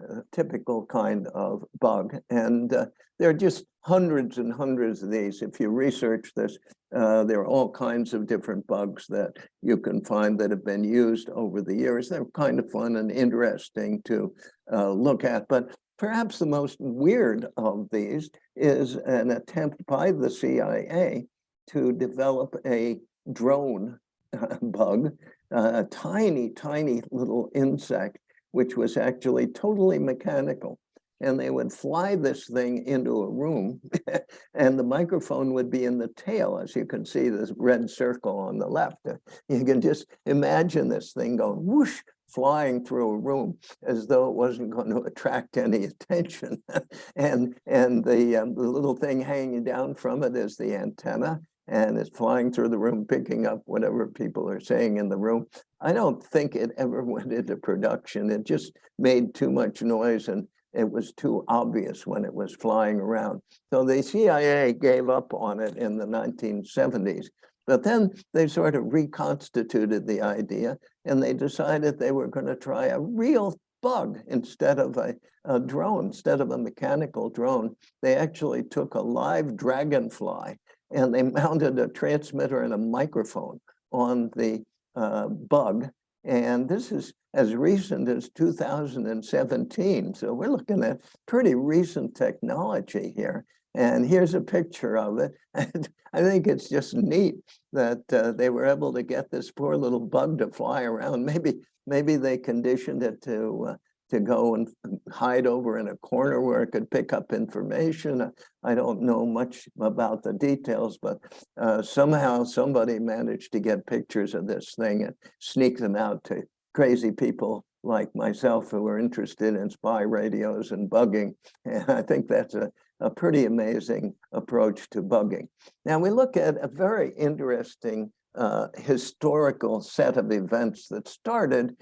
C: A typical kind of bug. And there are just hundreds and hundreds of these. If you research this, there are all kinds of different bugs that you can find that have been used over the years. They're kind of fun and interesting to look at. But perhaps the most weird of these is an attempt by the CIA to develop a drone bug, a tiny little insect, which was actually totally mechanical. And they would fly this thing into a room and the microphone would be in the tail, as you can see this red circle on the left. You can just imagine this thing going whoosh, flying through a room as though it wasn't going to attract any attention. and the little thing hanging down from it is the antenna, and it's flying through the room, picking up whatever people are saying in the room. I don't think it ever went into production. It just made too much noise and it was too obvious when it was flying around. So the CIA gave up on it in the 1970s, but then they sort of reconstituted the idea and they decided they were going to try a real bug instead of a drone, instead of a mechanical drone. They actually took a live dragonfly and they mounted a transmitter and a microphone on the bug. And this is as recent as 2017. So we're looking at pretty recent technology here. And here's a picture of it. And I think it's just neat that they were able to get this poor little bug to fly around. Maybe they conditioned it to go and hide over in a corner where it could pick up information. I don't know much about the details, but somehow somebody managed to get pictures of this thing and sneak them out to crazy people like myself who are interested in spy radios and bugging. And I think that's a pretty amazing approach to bugging. Now we look at a very interesting historical set of events that started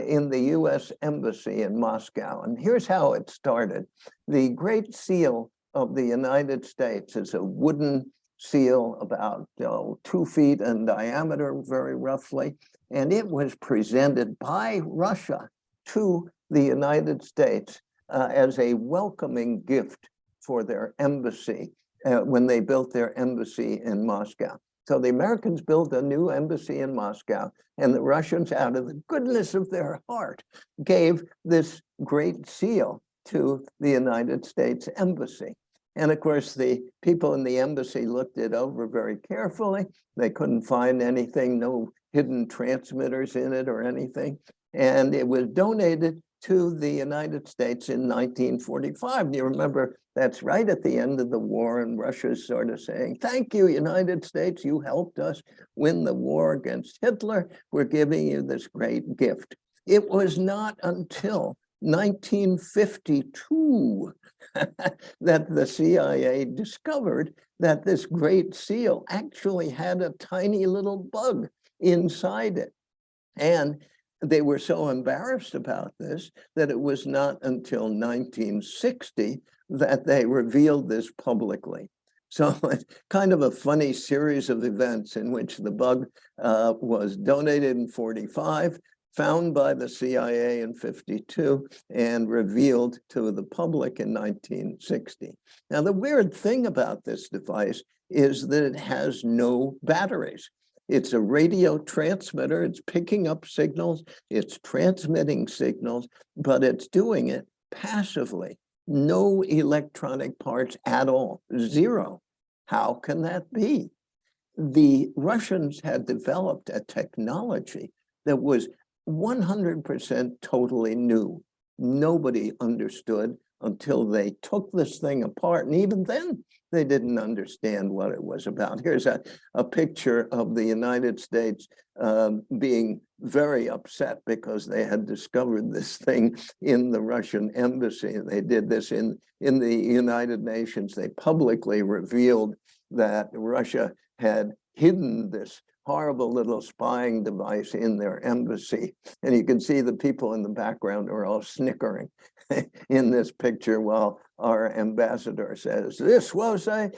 C: in the US Embassy in Moscow. And here's how it started. The Great Seal of the United States is a wooden seal about 2 feet in diameter, very roughly. And it was presented by Russia to the United States as a welcoming gift for their embassy when they built their embassy in Moscow. So the Americans built a new embassy in Moscow, and the Russians, out of the goodness of their heart, gave this great seal to the United States Embassy. And of course, the people in the embassy looked it over very carefully. They couldn't find anything, no hidden transmitters in it or anything. And it was donated to the United States in 1945. You remember, that's right at the end of the war, and Russia's sort of saying, thank you, United States, you helped us win the war against Hitler. We're giving you this great gift. It was not until 1952 that the CIA discovered that this great seal actually had a tiny little bug inside it. And they were so embarrassed about this that it was not until 1960 that they revealed this publicly. So it's kind of a funny series of events in which the bug was donated in 45, found by the CIA in 52, and revealed to the public in 1960. Now, the weird thing about this device is that it has no batteries. It's a radio transmitter. It's picking up signals. It's transmitting signals, but it's doing it passively. No electronic parts at all, zero. How can that be? The Russians had developed a technology that was 100% totally new. Nobody understood until they took this thing apart. And even then, they didn't understand what it was about. Here's a picture of the United States being very upset because they had discovered this thing in the Russian embassy. They did this in the United Nations. They publicly revealed that Russia had hidden this horrible little spying device in their embassy. And you can see the people in the background are all snickering in this picture while our ambassador says, this was a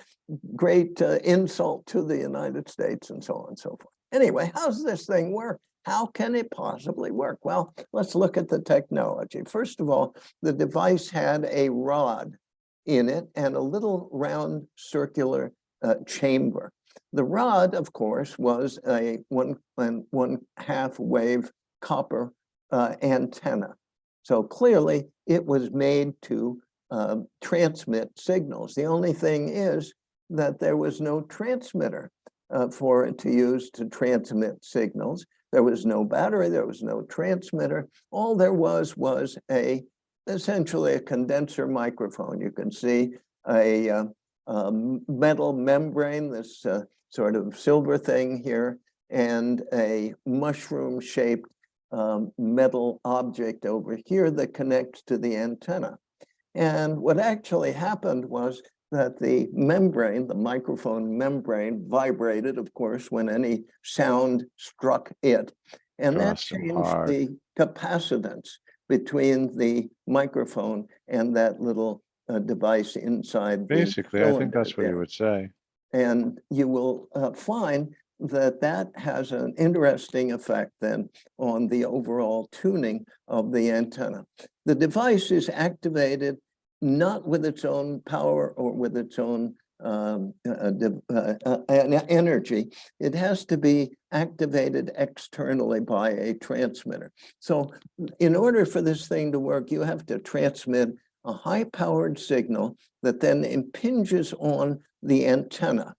C: great insult to the United States, and so on and so forth. Anyway, how's this thing work? How can it possibly work? Well, let's look at the technology. First of all, the device had a rod in it and a little round circular chamber. The rod, of course, was a 1.5 wave copper antenna. So clearly it was made to transmit signals. The only thing is that there was no transmitter for it to use to transmit signals. There was no battery, there was no transmitter. All there was essentially a condenser microphone. You can see a metal membrane, this sort of silver thing here, and a mushroom-shaped metal object over here that connects to the antenna. And what actually happened was that the membrane, the microphone membrane, vibrated, of course, when any sound struck it. And that changed the capacitance between the microphone and that little device inside.
D: Basically, I think that's what you would say.
C: And you will find that that has an interesting effect then on the overall tuning of the antenna. The device is activated not with its own power or with its own energy. It has to be activated externally by a transmitter. So in order for this thing to work, you have to transmit a high-powered signal that then impinges on the antenna.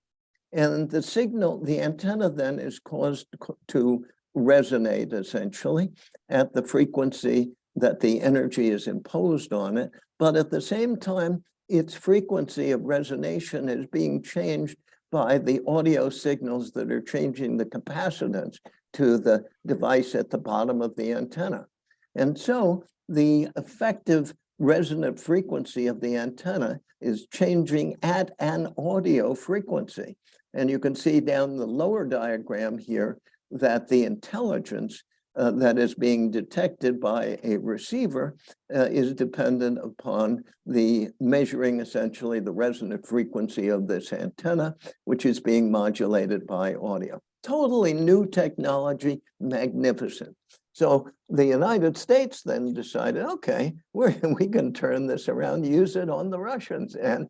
C: And the signal, the antenna then is caused to resonate essentially at the frequency that the energy is imposed on it. But at the same time, its frequency of resonation is being changed by the audio signals that are changing the capacitance to the device at the bottom of the antenna. And so the effective resonant frequency of the antenna is changing at an audio frequency. And you can see down the lower diagram here that the intelligence that is being detected by a receiver is dependent upon the measuring essentially the resonant frequency of this antenna, which is being modulated by audio. Totally new technology, magnificent. So the United States then decided, okay, we can turn this around, use it on the Russians. And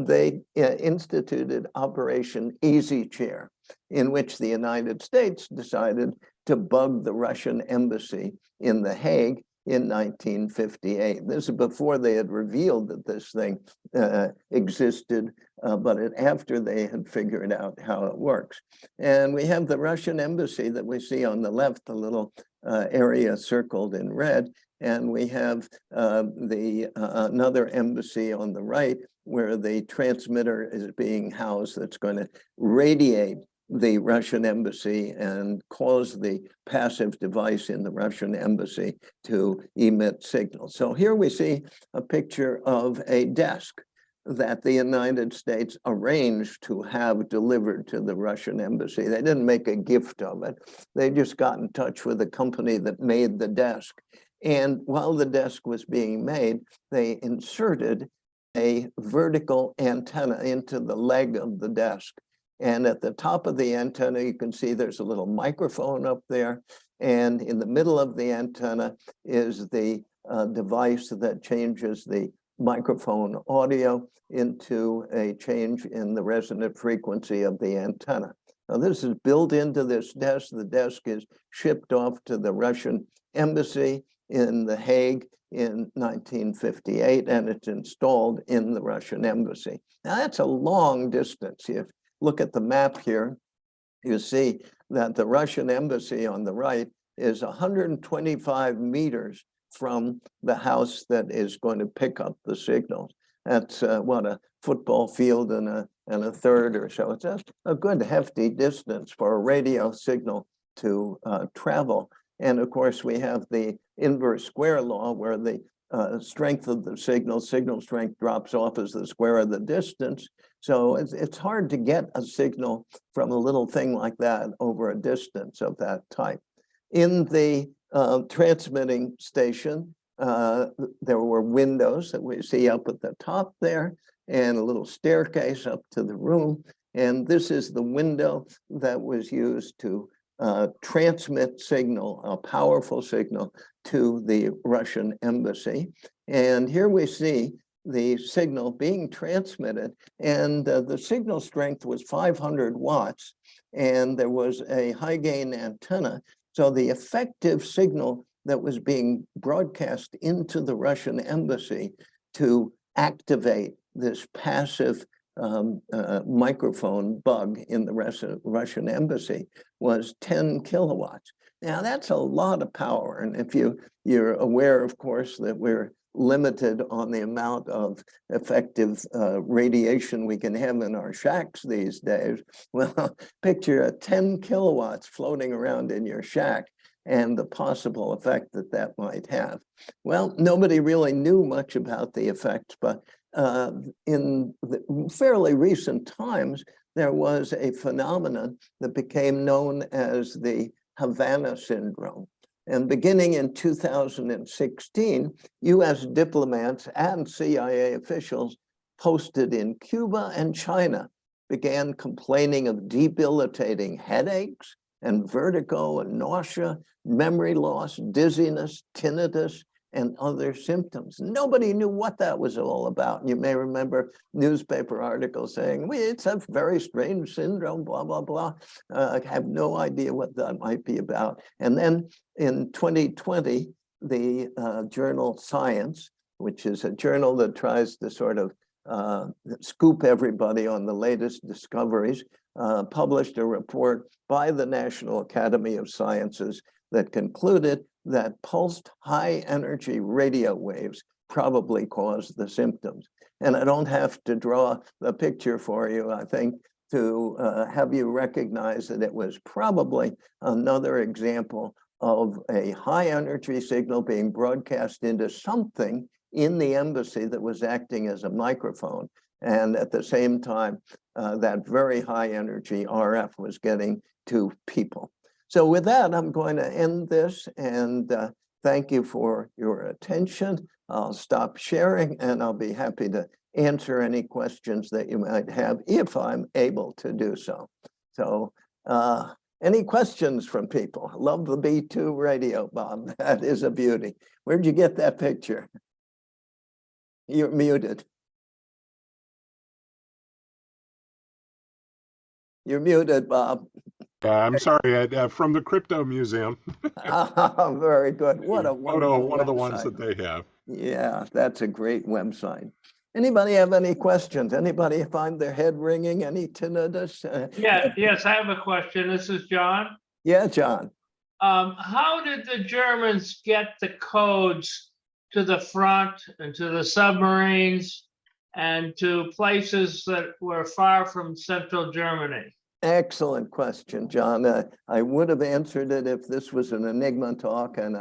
C: they instituted Operation Easy Chair, in which the United States decided to bug the Russian embassy in The Hague in 1958. This is before they had revealed that this thing existed, but after they had figured out how it works. And we have the Russian embassy that we see on the left, the little area circled in red, and we have another embassy on the right where the transmitter is being housed that's going to radiate the Russian embassy and cause the passive device in the Russian embassy to emit signals. So here we see a picture of a desk that the United States arranged to have delivered to the Russian embassy. They didn't make a gift of it. They just got in touch with the company that made the desk. And while the desk was being made, they inserted a vertical antenna into the leg of the desk. And at the top of the antenna, you can see there's a little microphone up there. And in the middle of the antenna is the device that changes the microphone audio into a change in the resonant frequency of the antenna. Now, this is built into this desk. The desk is shipped off to the Russian embassy in The Hague in 1958, and it's installed in the Russian embassy. Now, that's a long distance. If look at the map here, you see that the Russian embassy on the right is 125 meters from the house that is going to pick up the signals. That's what, a football field and a third or so. It's just a good hefty distance for a radio signal to travel. And of course, we have the inverse square law where the strength of the signal strength drops off as the square of the distance. So it's hard to get a signal from a little thing like that over a distance of that type. In the transmitting station, there were windows that we see up at the top there and a little staircase up to the room. And this is the window that was used to transmit signal, a powerful signal, to the Russian embassy. And here we see the signal being transmitted, and the signal strength was 500 watts, and there was a high gain antenna. So the effective signal that was being broadcast into the Russian embassy to activate this passive microphone bug in the Russian embassy was 10 kilowatts. Now that's a lot of power. And if you're aware, of course, that we're limited on the amount of effective radiation we can have in our shacks these days. Well, picture a 10 kilowatts floating around in your shack and the possible effect that that might have. Well, nobody really knew much about the effects, but in the fairly recent times, there was a phenomenon that became known as the Havana syndrome. And beginning in 2016, US diplomats and CIA officials posted in Cuba and China began complaining of debilitating headaches and vertigo and nausea, memory loss, dizziness, tinnitus, and other symptoms. Nobody knew what that was all about. You may remember newspaper articles saying, it's a very strange syndrome, blah, blah, blah. I have no idea what that might be about. And then in 2020, the journal Science, which is a journal that tries to sort of scoop everybody on the latest discoveries, published a report by the National Academy of Sciences that concluded that pulsed high energy radio waves probably cause the symptoms. And I don't have to draw the picture for you, I think, to have you recognize that it was probably another example of a high energy signal being broadcast into something in the embassy that was acting as a microphone. And at the same time, that very high energy RF was getting to people. So with that, I'm going to end this and thank you for your attention. I'll stop sharing and I'll be happy to answer any questions that you might have if I'm able to do so. So Any questions from people? Love the B2 radio, Bob. That is a beauty. Where'd you get that picture? You're muted. You're muted, Bob.
E: I'm sorry, from the Crypto Museum.
C: Very good. What a wonderful
E: One of the ones
C: website.
E: that they have.
C: Yeah, that's a great website. Anybody have any questions? Anybody find their head ringing? Any tinnitus?
F: Yes, I have a question. This is John.
C: Yeah, John.
F: How did the Germans get the codes to the front and to the submarines and to places that were far from central Germany?
C: Excellent question, John. I would have answered it if this was an Enigma talk, and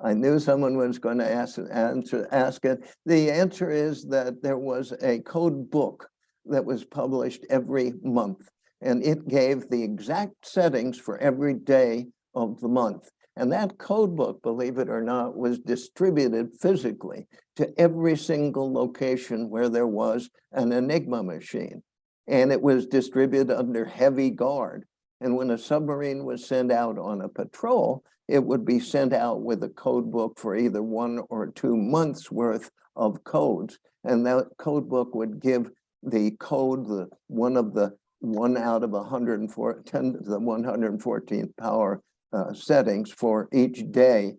C: I knew someone was going to ask it. The answer is that there was a code book that was published every month, and it gave the exact settings for every day of the month. And that code book, believe it or not, was distributed physically to every single location where there was an Enigma machine. And it was distributed under heavy guard. And when a submarine was sent out on a patrol, it would be sent out with a code book for either 1 or 2 months worth of codes. And that code book would give the code, one out of 104, 10 to the 114th power settings for each day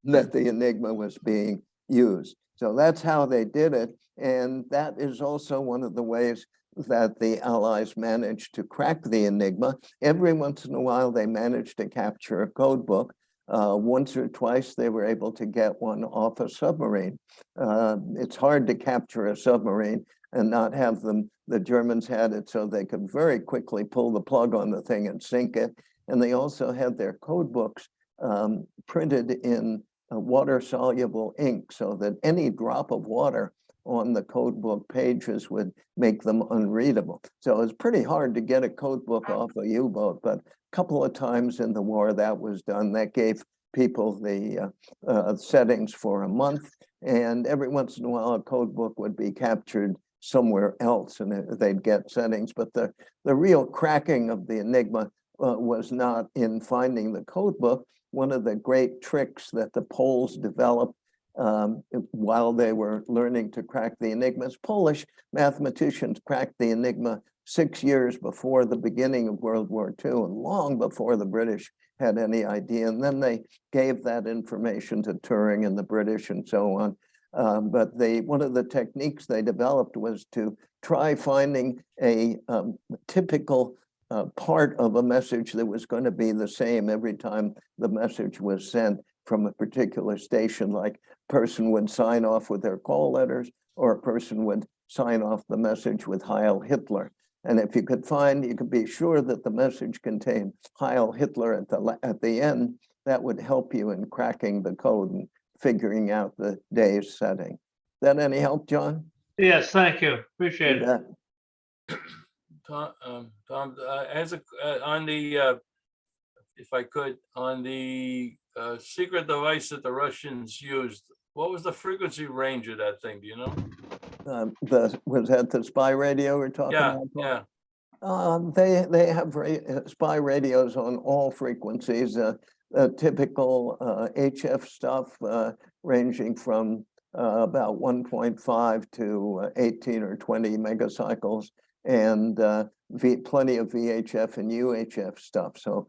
C: that the Enigma was being used. So that's how they did it. And that is also one of the ways that the Allies managed to crack the Enigma. Every once in a while, they managed to capture a code book. Once or twice, they were able to get one off a submarine. It's hard to capture a submarine and not have them. The Germans had it so they could very quickly pull the plug on the thing and sink it. And they also had their code books printed in water-soluble ink so that any drop of water on the code book pages would make them unreadable. So it's pretty hard to get a code book off a U-boat, but a couple of times in the war that was done. That gave people the settings for a month, and every once in a while a code book would be captured somewhere else and they'd get settings. But the real cracking of the Enigma was not in finding the code book. One of the great tricks that the Poles developed while they were learning to crack the Enigmas. Polish mathematicians cracked the Enigma 6 years before the beginning of World War II and long before the British had any idea. And then they gave that information to Turing and the British and so on. But one of the techniques they developed was to try finding a typical part of a message that was going to be the same every time the message was sent from a particular station, like a person would sign off with their call letters or a person would sign off the message with Heil Hitler. And if you could be sure that the message contained Heil Hitler at the end, that would help you in cracking the code and figuring out the day's setting. That any help, John?
F: Yes, thank you. Appreciate it.
G: Tom, on the, if I could, on the secret device that the Russians used, what was the frequency range of that thing? Do you know?
C: Was that the spy radio we're talking about?
G: Yeah.
C: They have spy radios on all frequencies, typical HF stuff ranging from about 1.5 to 18 or 20 megacycles, and plenty of VHF and UHF stuff. So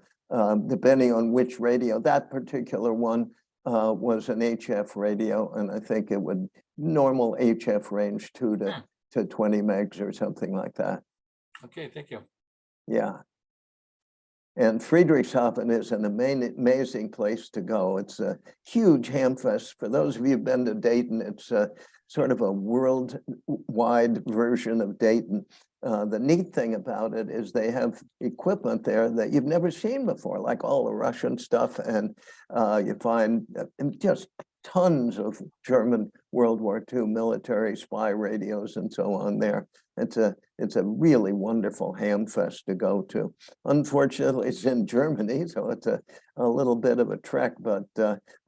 C: depending on which radio, that particular one was an HF radio, and I think it would normal HF range 2 to 20 megs or something like that.
G: Okay, thank you.
C: Yeah. And Friedrichshafen is an amazing place to go. It's a huge hamfest. For those of you who've been to Dayton, it's sort of a worldwide version of Dayton. The neat thing about it is they have equipment there that you've never seen before, like all the Russian stuff. And you find just tons of German World War II military spy radios and so on there. It's a really wonderful hamfest to go to. Unfortunately, it's in Germany, so it's a little bit of a trek, but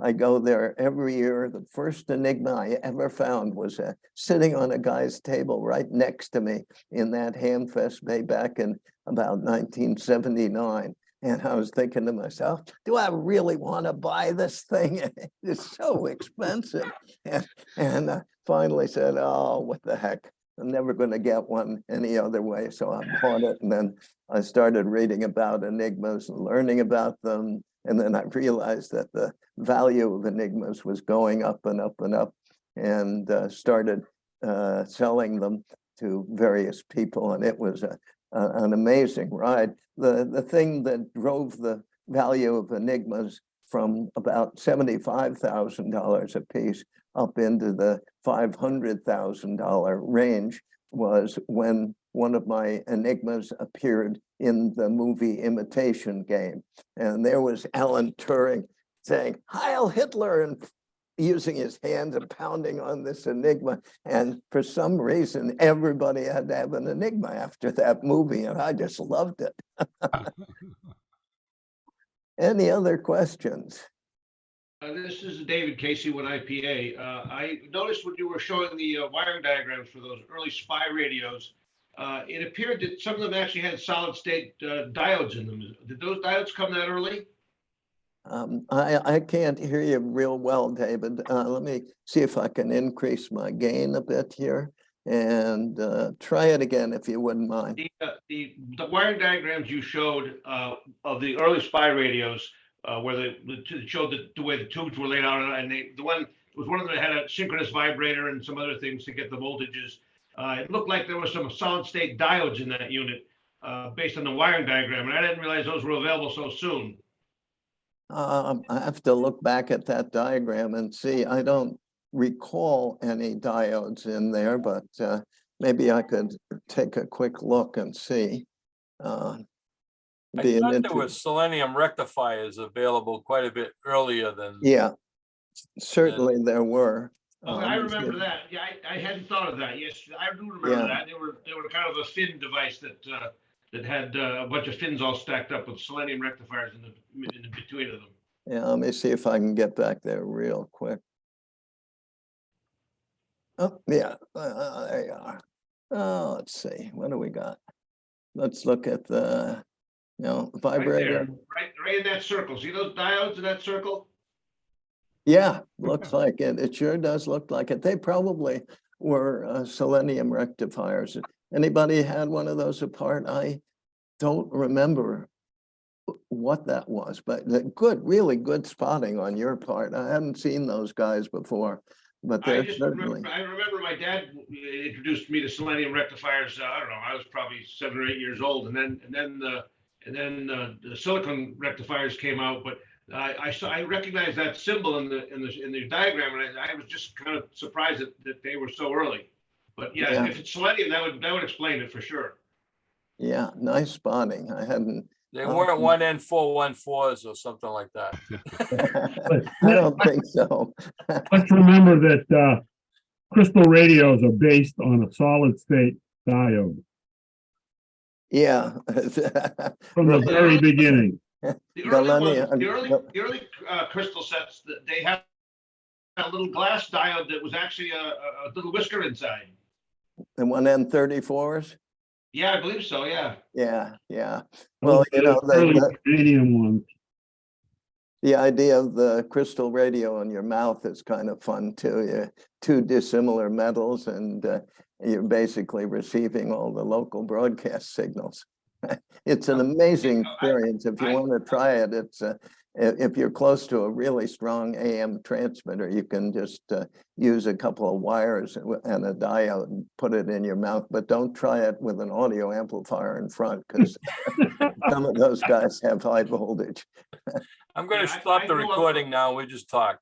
C: I go there every year. The first Enigma I ever found was sitting on a guy's table right next to me in that hamfest way back in about 1979. And I was thinking to myself, do I really want to buy this thing? It's so expensive. And I finally said, oh, what the heck? I'm never going to get one any other way. So I bought it. And then I started reading about Enigmas and learning about them. And then I realized that the value of Enigmas was going up and up and up, and started selling them to various people. And it was an amazing ride. The thing that drove the value of Enigmas from about $75,000 a piece up into the $500,000 range was when one of my Enigmas appeared in the movie Imitation Game. And there was Alan Turing saying, Heil Hitler, and using his hands and pounding on this Enigma. And for some reason, everybody had to have an Enigma after that movie, and I just loved it. Any other questions?
H: This is David Casey with IPA. I noticed when you were showing the wiring diagrams for those early spy radios, it appeared that some of them actually had solid state diodes in them. Did those diodes come that early?
C: I can't hear you real well, David. Let me see if I can increase my gain a bit here, and try it again if you wouldn't mind.
H: The wiring diagrams you showed of the early spy radios, where it showed the way the tubes were laid out, and the one was one of them that had a synchronous vibrator and some other things to get the voltages. It looked like there was some solid state diodes in that unit based on the wiring diagram, and I didn't realize those were available so soon.
C: I have to look back at that diagram and see. I don't recall any diodes in there, but maybe I could take a quick look and see.
G: I thought there were selenium rectifiers available quite a bit earlier than.
C: Yeah, certainly there were.
H: Oh, I remember that. Yeah, I hadn't thought of that. Yes, I do remember that. They were kind of a fin device that that had a bunch of fins all stacked up with selenium rectifiers in between of them.
C: Yeah, let me see if I can get back there real quick. Oh, yeah, there you are. Oh, let's see, what do we got? Let's look at the, vibrator.
H: Right in that circle. See those diodes in that circle?
C: Yeah, looks like it. It sure does look like it. They probably were selenium rectifiers. Anybody had one of those apart? I don't remember what that was, but really good spotting on your part. I hadn't seen those guys before, but they're certainly.
H: I remember my dad introduced me to selenium rectifiers. I don't know. I was probably 7 or 8 years old, and then the silicon rectifiers came out. But I recognized that symbol in the diagram, and I was just kind of surprised that they were so early. But yeah, if it's selenium, that would explain it for sure.
C: Yeah, nice spotting. I hadn't.
G: They weren't 1N414s or something like that.
C: I don't think so.
I: Let's remember that crystal radios are based on a solid state diode.
C: Yeah.
I: From the very beginning.
H: The early crystal sets, they had a little glass diode that was actually a little whisker inside.
C: The 1N34s?
H: Yeah, I believe so. Yeah.
C: Yeah. Well,
I: the Canadian ones.
C: The idea of the crystal radio in your mouth is kind of fun too. You're two dissimilar metals, and you're basically receiving all the local broadcast signals. It's an amazing experience. If you want to try it, it's if you're close to a really strong AM transmitter, you can just use a couple of wires and a diode and put it in your mouth, but don't try it with an audio amplifier in front, because some of those guys have high voltage.
G: I'm going to stop the recording now. We just talked.